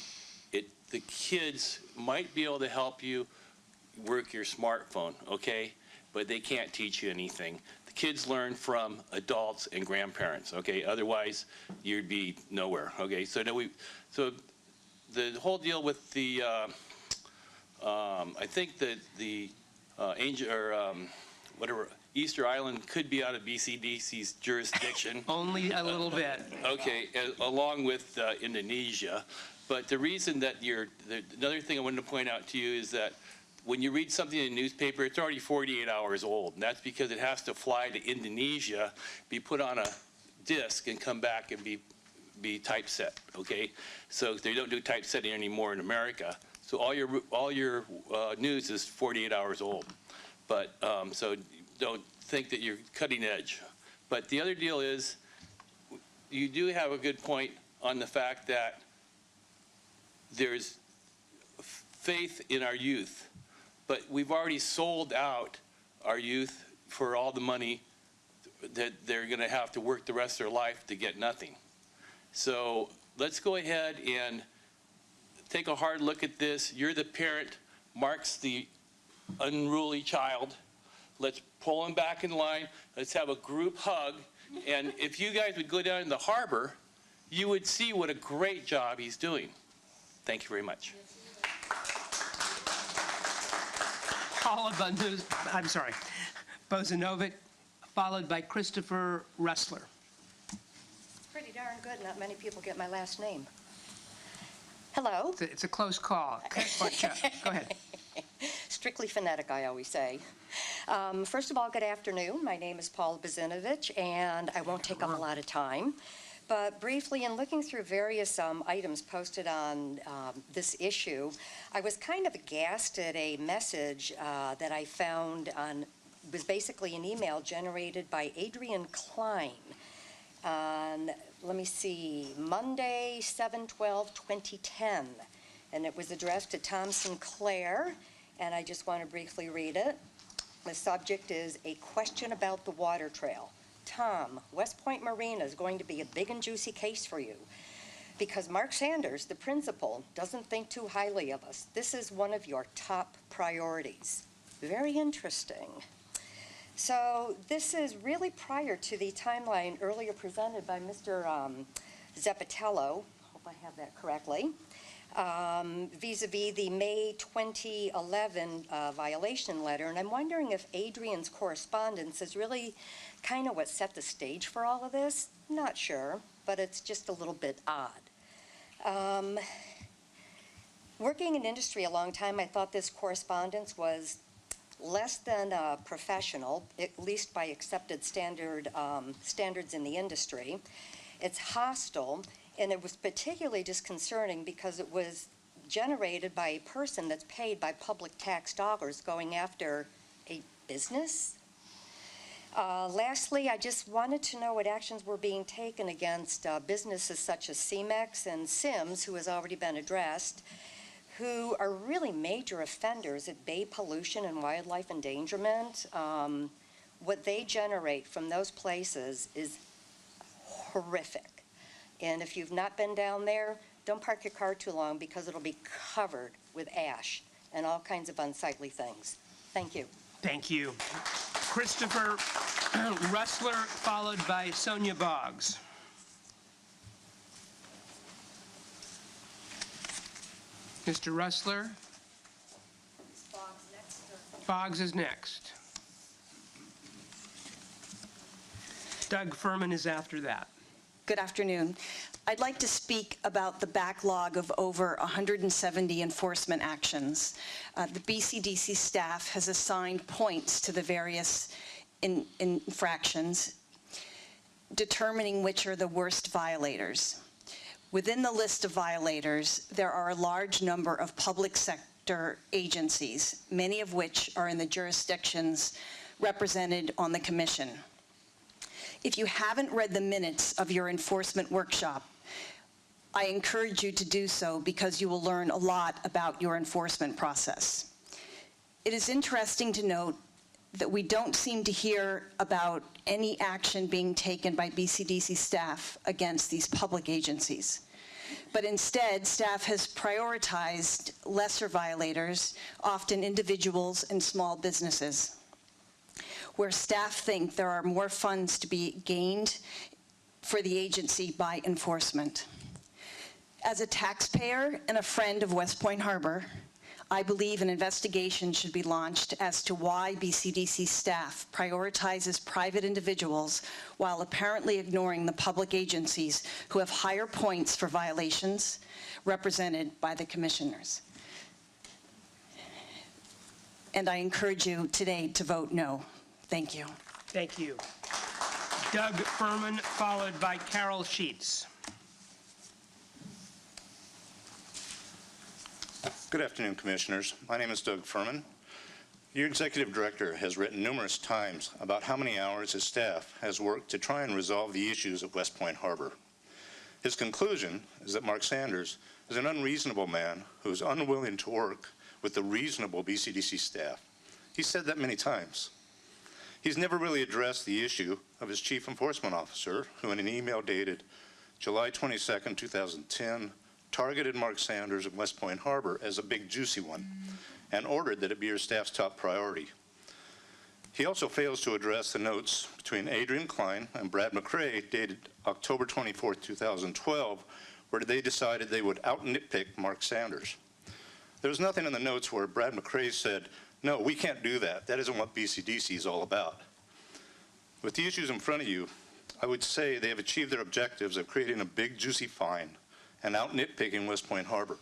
The kids might be able to help you work your smartphone, okay? But they can't teach you anything. The kids learn from adults and grandparents, okay? Otherwise, you'd be nowhere, okay? So the whole deal with the, I think that the Easter Island could be out of BCDC's jurisdiction. Only a little bit. Okay, along with Indonesia. But the reason that another thing I wanted to point out to you is that when you read something in a newspaper, it's already 48 hours old. And that's because it has to fly to Indonesia, be put on a disc, and come back and be typeset, okay? So they don't do typesetting anymore in America. So all your news is 48 hours old. But so don't think that you're cutting edge. But the other deal is, you do have a good point on the fact that there's faith in our youth. But we've already sold out our youth for all the money that they're going to have to work the rest of their life to get nothing. So let's go ahead and take a hard look at this. You're the parent. Mark's the unruly child. Let's pull him back in line. Let's have a group hug. And if you guys would go down in the harbor, you would see what a great job he's doing. Thank you very much. Paula Bozanovic, followed by Christopher Ressler. Pretty darn good. Not many people get my last name. Hello. It's a close call. Go ahead. Strictly phonetic, I always say. First of all, good afternoon. My name is Paula Bozanovic, and I won't take up a lot of time. But briefly, in looking through various items posted on this issue, I was kind of aghast at a message that I found was basically an email generated by Adrian Klein on, let me see, Monday, 7/12/2010. And it was addressed to Tom Sinclair, and I just want to briefly read it. The subject is a question about the water trail. Tom, Westpoint Marina is going to be a big and juicy case for you because Mark Sanders, the principal, doesn't think too highly of us. This is one of your top priorities. Very interesting. So this is really prior to the timeline earlier presented by Mr. Zeppatello, hope I have that correctly, vis-a-vis the May 2011 violation letter. And I'm wondering if Adrian's correspondence is really kind of what set the stage for all of this. Not sure, but it's just a little bit odd. Working in industry a long time, I thought this correspondence was less than professional, at least by accepted standards in the industry. It's hostile, and it was particularly disconcerting because it was generated by a person that's paid by public tax dollars going after a business. Lastly, I just wanted to know what actions were being taken against businesses such as CEMEX and Sims, who has already been addressed, who are really major offenders at bay pollution and wildlife endangerment. What they generate from those places is horrific. And if you've not been down there, don't park your car too long because it'll be covered with ash and all kinds of unsightly things. Thank you. Thank you. Christopher Ressler, followed by Sonia Boggs. Mr. Ressler? Boggs is next. Doug Furman is after that. Good afternoon. I'd like to speak about the backlog of over 170 enforcement actions. The BCDC staff has assigned points to the various infractions, determining which are the worst violators. Within the list of violators, there are a large number of public sector agencies, many of which are in the jurisdictions represented on the commission. If you haven't read the minutes of your enforcement workshop, I encourage you to do so because you will learn a lot about your enforcement process. It is interesting to note that we don't seem to hear about any action being taken by BCDC staff against these public agencies. But instead, staff has prioritized lesser violators, often individuals and small businesses, where staff think there are more funds to be gained for the agency by enforcement. As a taxpayer and a friend of Westpoint Harbor, I believe an investigation should be launched as to why BCDC staff prioritizes private individuals while apparently ignoring the public agencies who have higher points for violations represented by the commissioners. And I encourage you today to vote no. Thank you. Thank you. Doug Furman, followed by Carol Sheets. Good afternoon, Commissioners. My name is Doug Furman. Your Executive Director has written numerous times about how many hours his staff has worked to try and resolve the issues at Westpoint Harbor. His conclusion is that Mark Sanders is an unreasonable man who is unwilling to work with the reasonable BCDC staff. He's said that many times. He's never really addressed the issue of his Chief Enforcement Officer, who in an email dated July 22nd, 2010, targeted Mark Sanders at Westpoint Harbor as a big juicy one and ordered that it be your staff's top priority. He also fails to address the notes between Adrian Klein and Brad McCrae dated October 24th, 2012, where they decided they would out-nitpick Mark Sanders. There was nothing in the notes where Brad McCrae said, "No, we can't do that. That isn't what BCDC is all about." With the issues in front of you, I would say they have achieved their objectives of creating a big juicy fine and out nitpicking Westpoint Harbor.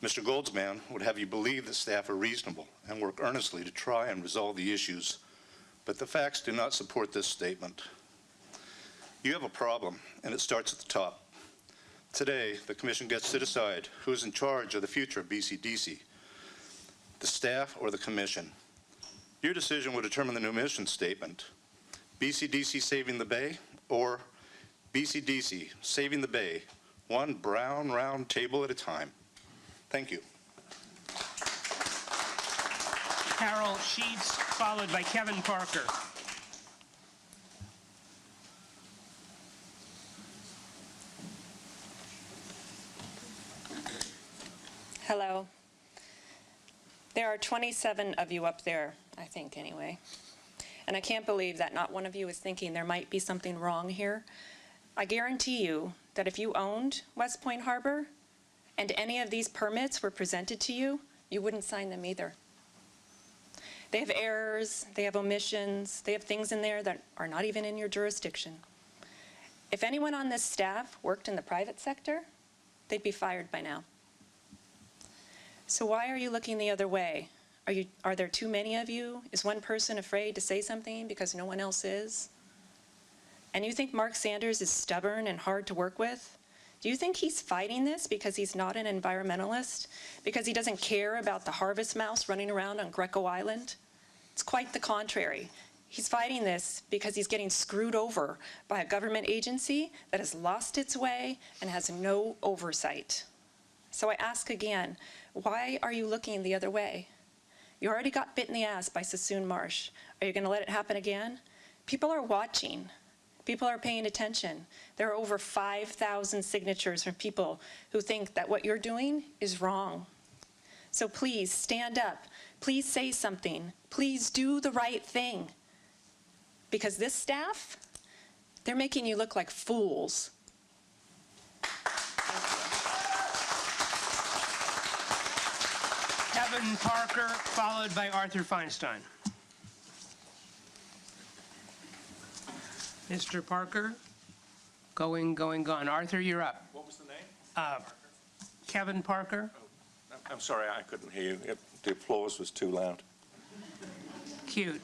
Mr. Goldsman would have you believe that staff are reasonable and work earnestly to try and resolve the issues, but the facts do not support this statement. You have a problem, and it starts at the top. Today, the Commission gets to decide who is in charge of the future of BCDC, the staff or the Commission. Your decision will determine the new mission statement: BCDC saving the Bay, or BCDC saving the Bay, one brown round table at a time. Thank you. Carol Sheets, followed by Kevin Parker. Hello. There are 27 of you up there, I think anyway. And I can't believe that not one of you is thinking there might be something wrong here. I guarantee you that if you owned Westpoint Harbor and any of these permits were presented to you, you wouldn't sign them either. They have errors, they have omissions, they have things in there that are not even in your jurisdiction. If anyone on this staff worked in the private sector, they'd be fired by now. So why are you looking the other way? Are there too many of you? Is one person afraid to say something because no one else is? And you think Mark Sanders is stubborn and hard to work with? Do you think he's fighting this because he's not an environmentalist? Because he doesn't care about the harvest mouse running around on Greco Island? It's quite the contrary. He's fighting this because he's getting screwed over by a government agency that has lost its way and has no oversight. So I ask again, why are you looking the other way? You already got bit in the ass by Sassoon Marsh. Are you going to let it happen again? People are watching. People are paying attention. There are over 5,000 signatures from people who think that what you're doing is wrong. So please stand up. Please say something. Please do the right thing. Because this staff, they're making you look like fools. Kevin Parker, followed by Arthur Feinstein. Mr. Parker? Going, gone. Arthur, you're up. What was the name? Kevin Parker? I'm sorry, I couldn't hear you. The applause was too loud. Cute.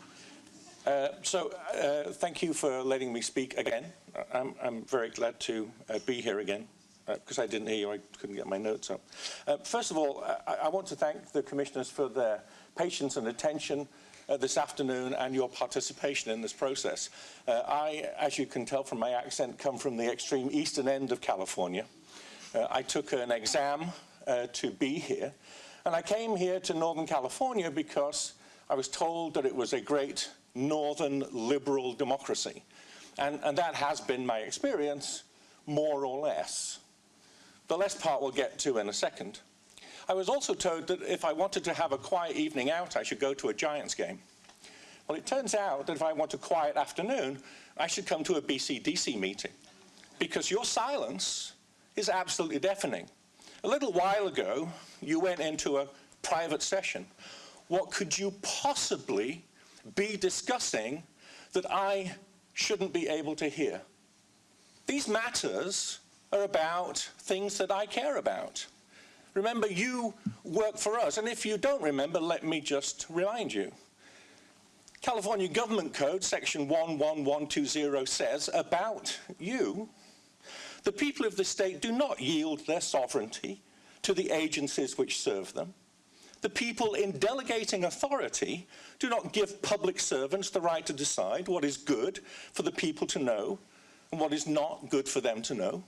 Thank you for letting me speak again. I'm very glad to be here again. Because I didn't hear you, I couldn't get my notes up. First of all, I want to thank the commissioners for their patience and attention this afternoon and your participation in this process. I, as you can tell from my accent, come from the extreme eastern end of California. I took an exam to be here, and I came here to Northern California because I was told that it was a great northern liberal democracy. And that has been my experience, more or less. The less part we'll get to in a second. I was also told that if I wanted to have a quiet evening out, I should go to a Giants game. Well, it turns out that if I want a quiet afternoon, I should come to a BCDC meeting, because your silence is absolutely deafening. A little while ago, you went into a private session. What could you possibly be discussing that I shouldn't be able to hear? These matters are about things that I care about. Remember, you work for us, and if you don't remember, let me just remind you. California Government Code, section 11120 says about you, the people of the state do not yield their sovereignty to the agencies which serve them. The people in delegating authority do not give public servants the right to decide what is good for the people to know and what is not good for them to know.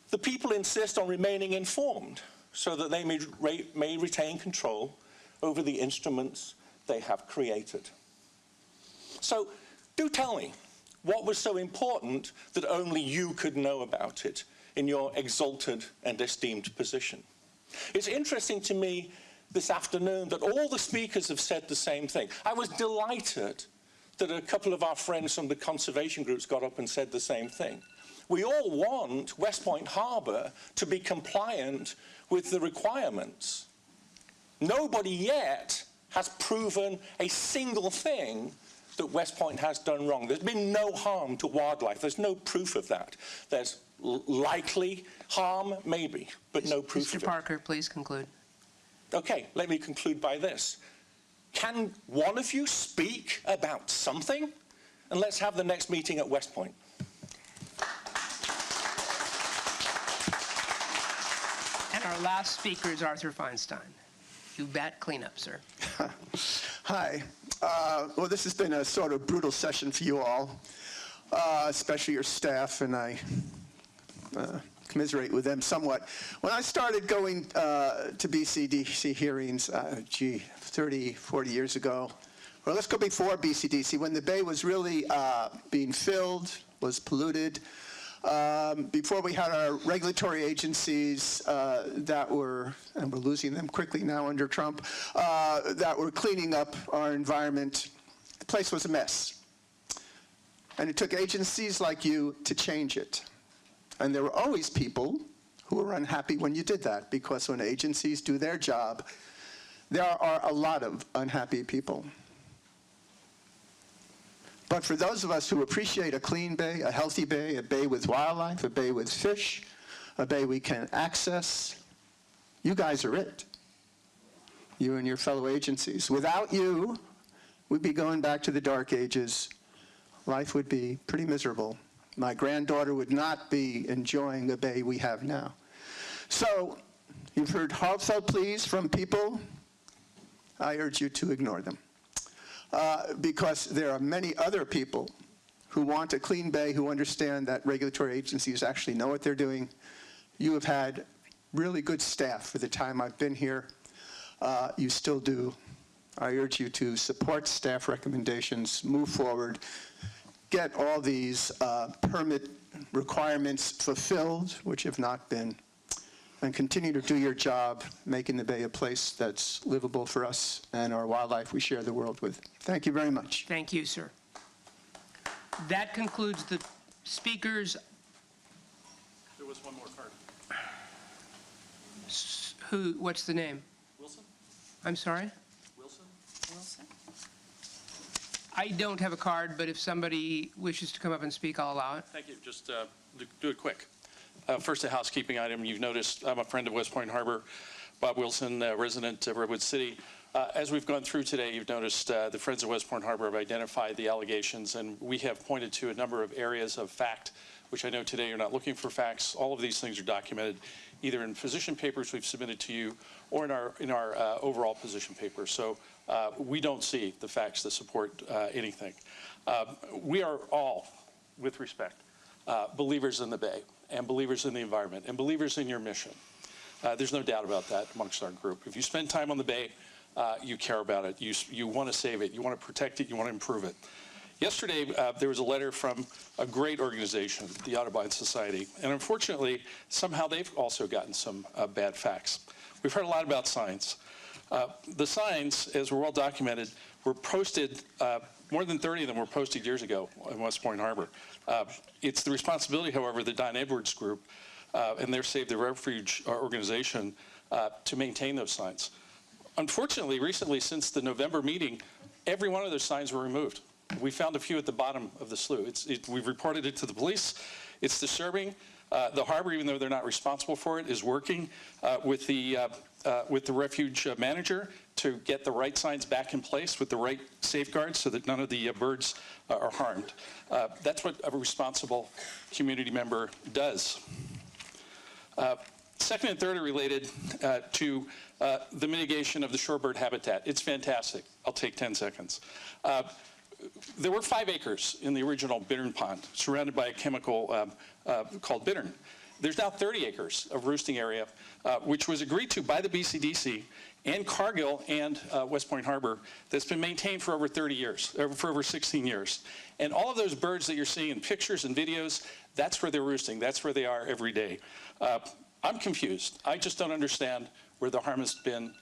The people insist on remaining informed so that they may retain control over the instruments they have created. So do tell me, what was so important that only you could know about it in your exalted and esteemed position? It's interesting to me this afternoon that all the speakers have said the same thing. I was delighted that a couple of our friends from the conservation groups got up and said the same thing. We all want Westpoint Harbor to be compliant with the requirements. Nobody yet has proven a single thing that Westpoint has done wrong. There's been no harm to wildlife. There's no proof of that. There's likely harm, maybe, but no proof of it. Mr. Parker, please conclude. Okay, let me conclude by this. Can one of you speak about something? And let's have the next meeting at Westpoint. And our last speaker is Arthur Feinstein. You bat cleanup, sir. Hi. Well, this has been a sort of brutal session for you all, especially your staff, and I commiserate with them somewhat. When I started going to BCDC hearings, 30, 40 years ago, or let's go before BCDC, when the bay was really being filled, was polluted, before we had our regulatory agencies that were, and we're losing them quickly now under Trump, that were cleaning up our environment, the place was a mess. And it took agencies like you to change it. And there were always people who were unhappy when you did that, because when agencies do their job, there are a lot of unhappy people. But for those of us who appreciate a clean bay, a healthy bay, a bay with wildlife, a bay with fish, a bay we can access, you guys are it. You and your fellow agencies. Without you, we'd be going back to the dark ages. Life would be pretty miserable. My granddaughter would not be enjoying the bay we have now. So, you've heard heartfelt pleas from people. I urge you to ignore them. Because there are many other people who want a clean bay, who understand that regulatory agencies actually know what they're doing. You have had really good staff for the time I've been here. You still do. I urge you to support staff recommendations, move forward, get all these permit requirements fulfilled, which have not been, and continue to do your job, making the bay a place that's livable for us and our wildlife we share the world with. Thank you very much. Thank you, sir. That concludes the speakers. There was one more card. What's the name? Wilson? I'm sorry? Wilson? Wilson? I don't have a card, but if somebody wishes to come up and speak, I'll allow it. Thank you. Just do it quick. First, a housekeeping item. You've noticed I'm a friend of Westpoint Harbor. Bob Wilson, resident of Redwood City. As we've gone through today, you've noticed the Friends of Westpoint Harbor have identified the allegations, and we have pointed to a number of areas of fact, which I know today you're not looking for facts. All of these things are documented either in position papers we've submitted to you or in our overall position paper. So we don't see the facts that support anything. We are all, with respect, believers in the Bay and believers in the environment and believers in your mission. There's no doubt about that amongst our group. If you spend time on the Bay, you care about it. You want to save it. You want to protect it. You want to improve it. Yesterday, there was a letter from a great organization, the Audubon Society, and unfortunately, somehow they've also gotten some bad facts. We've heard a lot about signs. The signs, as were well documented, were posted, more than 30 of them were posted years ago in Westpoint Harbor. It's the responsibility, however, of the Don Edwards Group and their Save the Refuge organization to maintain those signs. Unfortunately, recently, since the November meeting, every one of those signs were removed. We found a few at the bottom of the slough. We've reported it to the police. It's disturbing. The harbor, even though they're not responsible for it, is working with the refuge manager to get the right signs back in place with the right safeguards so that none of the birds are harmed. That's what a responsible community member does. Second and third are related to the mitigation of the shorebird habitat. It's fantastic. I'll take 10 seconds. There were 5 acres in the original bittern pond, surrounded by a chemical called bittern. There's now 30 acres of roosting area, which was agreed to by the BCDC and Cargill and Westpoint Harbor, that's been maintained for over 30 years, for over 16 years. And all of those birds that you're seeing in pictures and videos, that's where they're roosting. That's where they are every day. I'm confused. I just don't understand where the harm has been.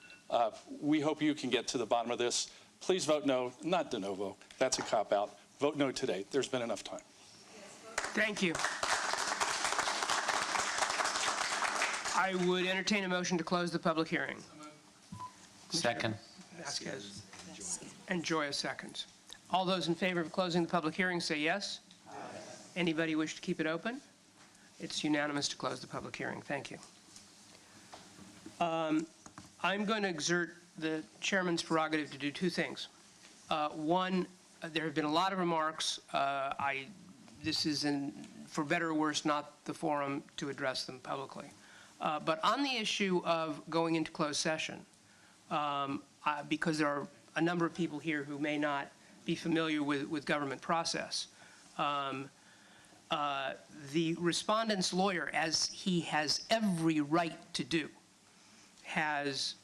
We hope you can get to the bottom of this. Please vote no, not de novo. That's a cop-out. Vote no today. There's been enough time. Thank you. I would entertain a motion to close the public hearing. Second. Vasquez and Joya seconds. All those in favor of closing the public hearing say yes. Aye. Anybody wish to keep it open? It's unanimous to close the public hearing. Thank you. I'm going to exert the chairman's prerogative to do 2 things. One, there have been a lot of remarks. This is, for better or worse, not the forum to address them publicly. But on the issue of going into closed session, because there are a number of people here who may not be familiar with government process, the respondent's lawyer, as he has every right to do, has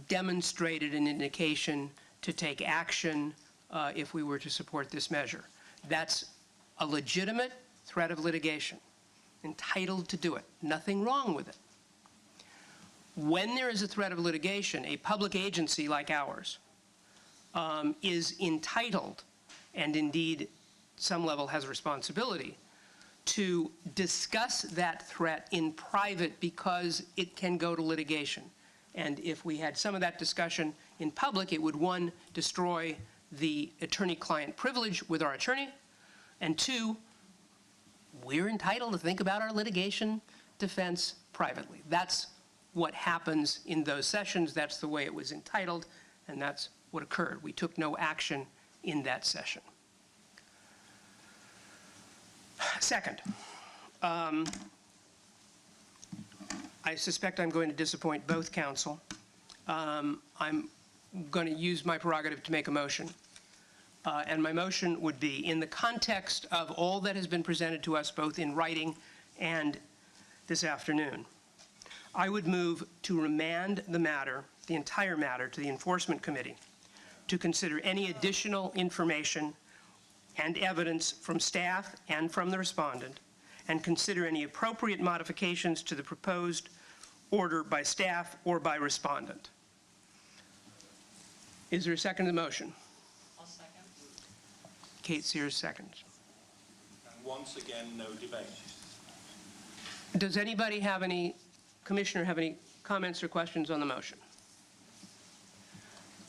demonstrated an indication to take action if we were to support this measure. That's a legitimate threat of litigation, entitled to do it. Nothing wrong with it. When there is a threat of litigation, a public agency like ours is entitled, and indeed some level has a responsibility, to discuss that threat in private because it can go to litigation. And if we had some of that discussion in public, it would, 1, destroy the attorney-client privilege with our attorney, and 2, we're entitled to think about our litigation defense privately. That's what happens in those sessions. That's the way it was entitled, and that's what occurred. We took no action in that session. Second, I suspect I'm going to disappoint both counsel. I'm going to use my prerogative to make a motion. And my motion would be, in the context of all that has been presented to us, both in writing and this afternoon, I would move to remand the matter, the entire matter, to the Enforcement Committee to consider any additional information and evidence from staff and from the respondent, and consider any appropriate modifications to the proposed order by staff or by respondent. Is there a second to the motion? I'll second. Kate Sears seconds. And once again, no debate. Does anybody have any, Commissioner, have any comments or questions on the motion?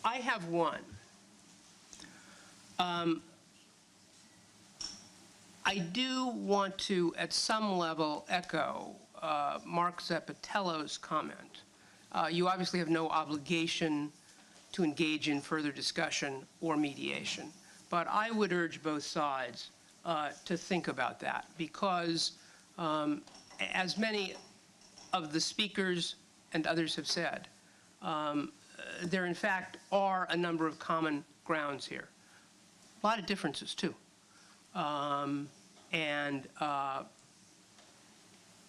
I have one. I do want to, at some level, echo Mark Zappatello's comment. You obviously have no obligation to engage in further discussion or mediation, but I would urge both sides to think about that, because as many of the speakers and others have said, there in fact are a number of common grounds here. A lot of differences too.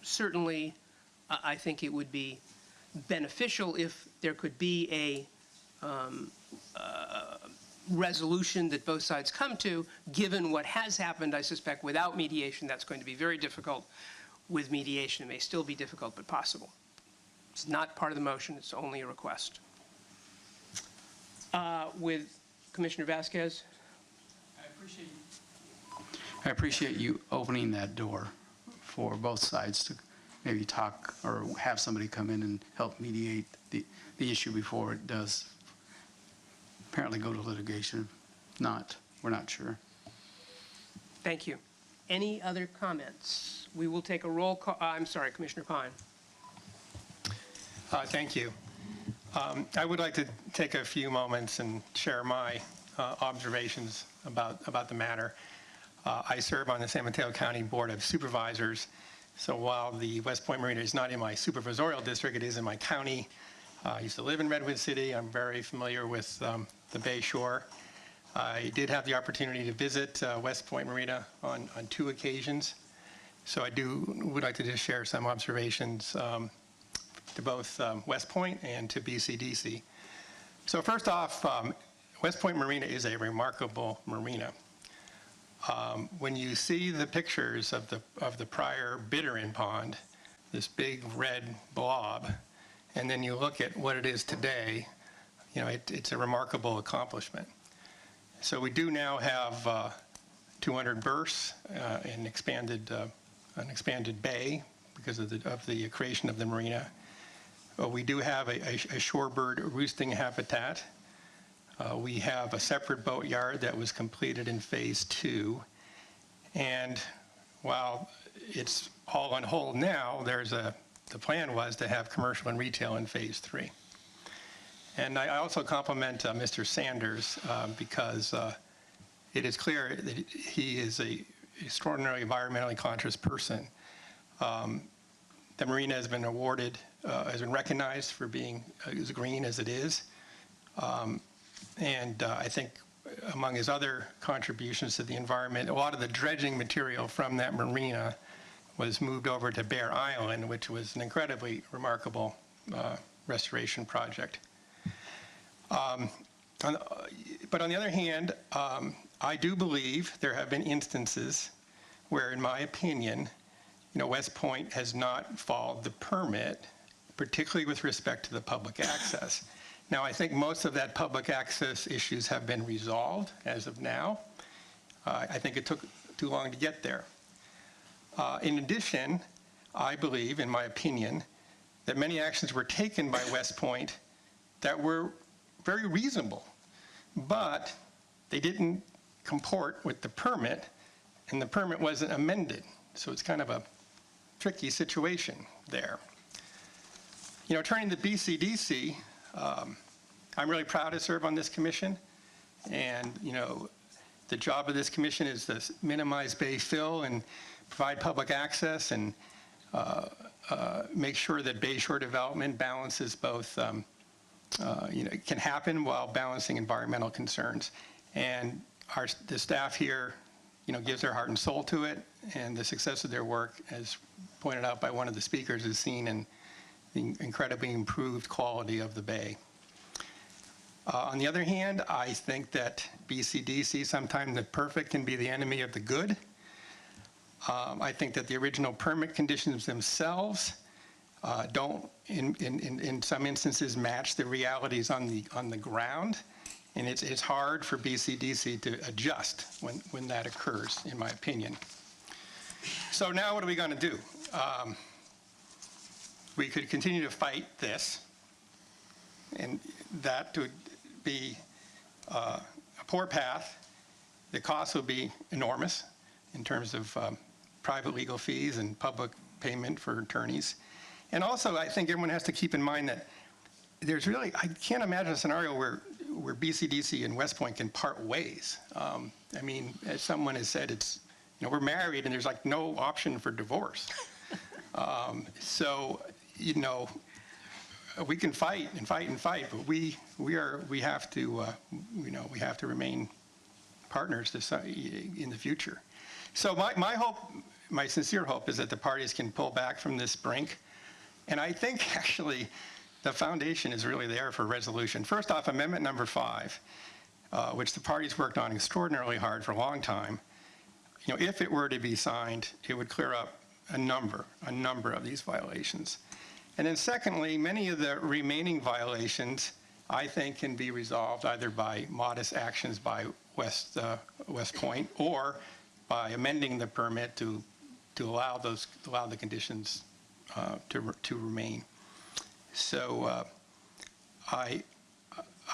Certainly, I think it would be beneficial if there could be a resolution that both sides come to. Given what has happened, I suspect without mediation, that's going to be very difficult. With mediation, it may still be difficult, but possible. It's not part of the motion, it's only a request. With Commissioner Vasquez. I appreciate you opening that door for both sides to maybe talk or have somebody come in and help mediate the issue before it does apparently go to litigation. We're not sure. Thank you. Any other comments? We will take a roll call. I'm sorry, Commissioner Pine. Thank you. I would like to take a few moments and share my observations about the matter. I serve on the San Mateo County Board of Supervisors, so while the Westpoint Marina is not in my supervisorial district, it is in my county. I used to live in Redwood City. I'm very familiar with the Bay Shore. I did have the opportunity to visit Westpoint Marina on 2 occasions, so I would like to just share some observations to both Westpoint and to BCDC. So first off, Westpoint Marina is a remarkable marina. When you see the pictures of the prior Bitterinn Pond, this big red blob, and then you look at what it is today, it's a remarkable accomplishment. So we do now have 200 berths, an expanded bay because of the creation of the marina. We do have a shorebird roosting habitat. We have a separate boatyard that was completed in phase 2. And while it's all on hold now, the plan was to have commercial and retail in phase 3. And I also compliment Mr. Sanders because it is clear that he is an extraordinarily environmentally conscious person. The marina has been recognized for being as green as it is. And I think among his other contributions to the environment, a lot of the dredging material from that marina was moved over to Bear Island, which was an incredibly remarkable restoration project. But on the other hand, I do believe there have been instances where, in my opinion, Westpoint has not followed the permit, particularly with respect to the public access. Now, I think most of that public access issues have been resolved as of now. I think it took too long to get there. In addition, I believe, in my opinion, that many actions were taken by Westpoint that were very reasonable, but they didn't comport with the permit, and the permit wasn't amended. So it's kind of a tricky situation there. Turning to BCDC, I'm really proud to serve on this commission, and the job of this commission is to minimize bay fill and provide public access and make sure that bay shore development balances both, can happen while balancing environmental concerns. And the staff here, gives their heart and soul to it, and the success of their work, as pointed out by one of the speakers, is seen in the incredibly improved quality of the bay. On the other hand, I think that BCDC, sometimes the perfect can be the enemy of the good. I think that the original permit conditions themselves don't, in some instances, match the realities on the ground, and it's hard for BCDC to adjust when that occurs, in my opinion. So now what are we going to do? We could continue to fight this, and that would be a poor path, The cost will be enormous in terms of private legal fees and public payment for attorneys. And also, I think everyone has to keep in mind that there's really, I can't imagine a scenario where BCDC and Westpoint can part ways. I mean, as someone has said, it's, we're married and there's like no option for divorce. So, we can fight and fight and fight, but we have to, we have to remain partners in the future. So my hope, my sincere hope, is that the parties can pull back from this brink. And I think actually the foundation is really there for resolution. First off, Amendment number 5, which the parties worked on extraordinarily hard for a long time. If it were to be signed, it would clear up a number of these violations. And then secondly, many of the remaining violations, I think, can be resolved either by modest actions by Westpoint or by amending the permit to allow the conditions to remain. So I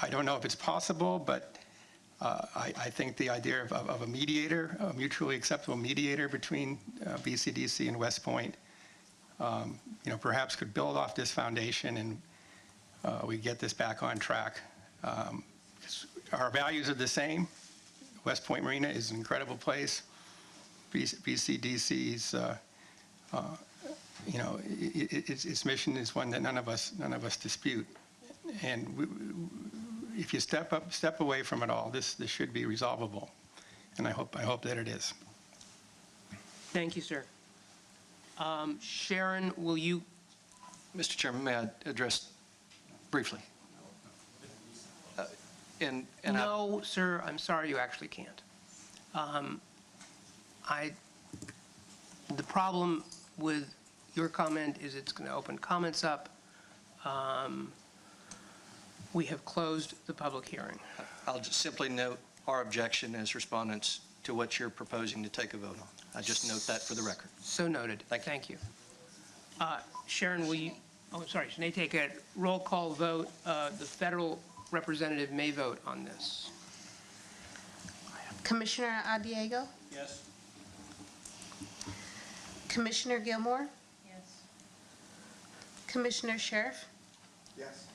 don't know if it's possible, but I think the idea of a mediator, a mutually acceptable mediator between BCDC and Westpoint, perhaps could build off this foundation and we get this back on track. Our values are the same. Westpoint Marina is an incredible place. BCDC's, its mission is one that none of us dispute. And if you step away from it all, this should be resolvable. And I hope that it is. Thank you, sir. Sharon, will you? Mr. Chairman, may I address briefly? No, sir, I'm sorry, you actually can't. The problem with your comment is it's going to open comments up. We have closed the public hearing. I'll just simply note our objection as respondents to what you're proposing to take a vote on. I just note that for the record. So noted. Thank you. Sharon, will you, I'm sorry, should I take a roll call vote? The federal representative may vote on this. Commissioner Adiego? Yes. Commissioner Gilmore? Yes. Commissioner Sheriff? Yes.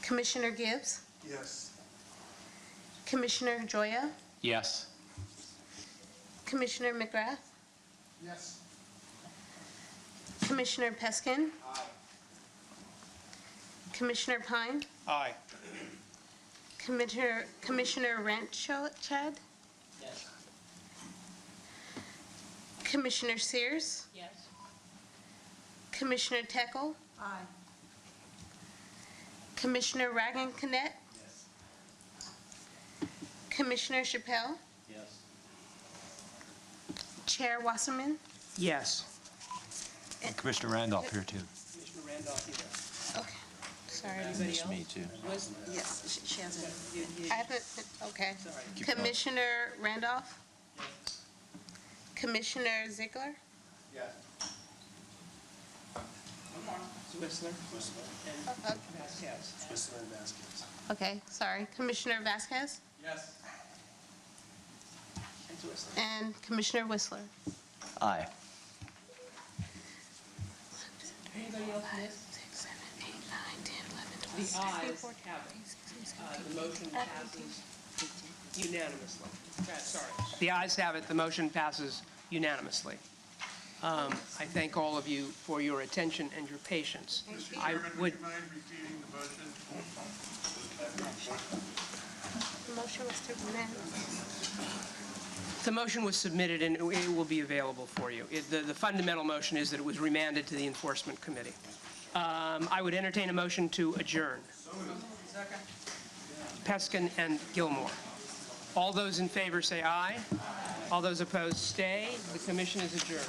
Commissioner Gibbs? Yes. Commissioner Joya? Yes. Commissioner McGrath? Yes. Commissioner Peskin? Aye. Commissioner Pine? Aye. Commissioner Chad? Yes. Commissioner Sears? Yes. Commissioner Tekel? Aye. Commissioner Ragan-Knet? Yes. Commissioner Chappelle? Yes. Chair Wasserman? Yes. And Commissioner Randolph here, too. Commissioner Randolph, you Okay, sorry. Miss me, too. Yes, she hasn't. I haven't, okay. Commissioner Randolph? Commissioner Ziegler? Yes. Whistler. And Vasquez. Okay, sorry. Commissioner Vasquez? Yes. And Commissioner Whistler? Aye. Anybody else miss? 6, 7, 8, 9, 10, 11, 12, The 13, ayes 14, have 15, it. 16, 17, The motion 18. passes unanimously. Sorry. The ayes have it. The motion passes unanimously. I thank all of you for your attention and your patience. I would. you mind repeating the motion? The motion was to amend. The motion was submitted and it will be available for you. The fundamental motion is that it was remanded to the Enforcement Committee. I would entertain a motion to adjourn. Peskin and Gilmore. All those in favor say aye. All those opposed stay. The commission is adjourned.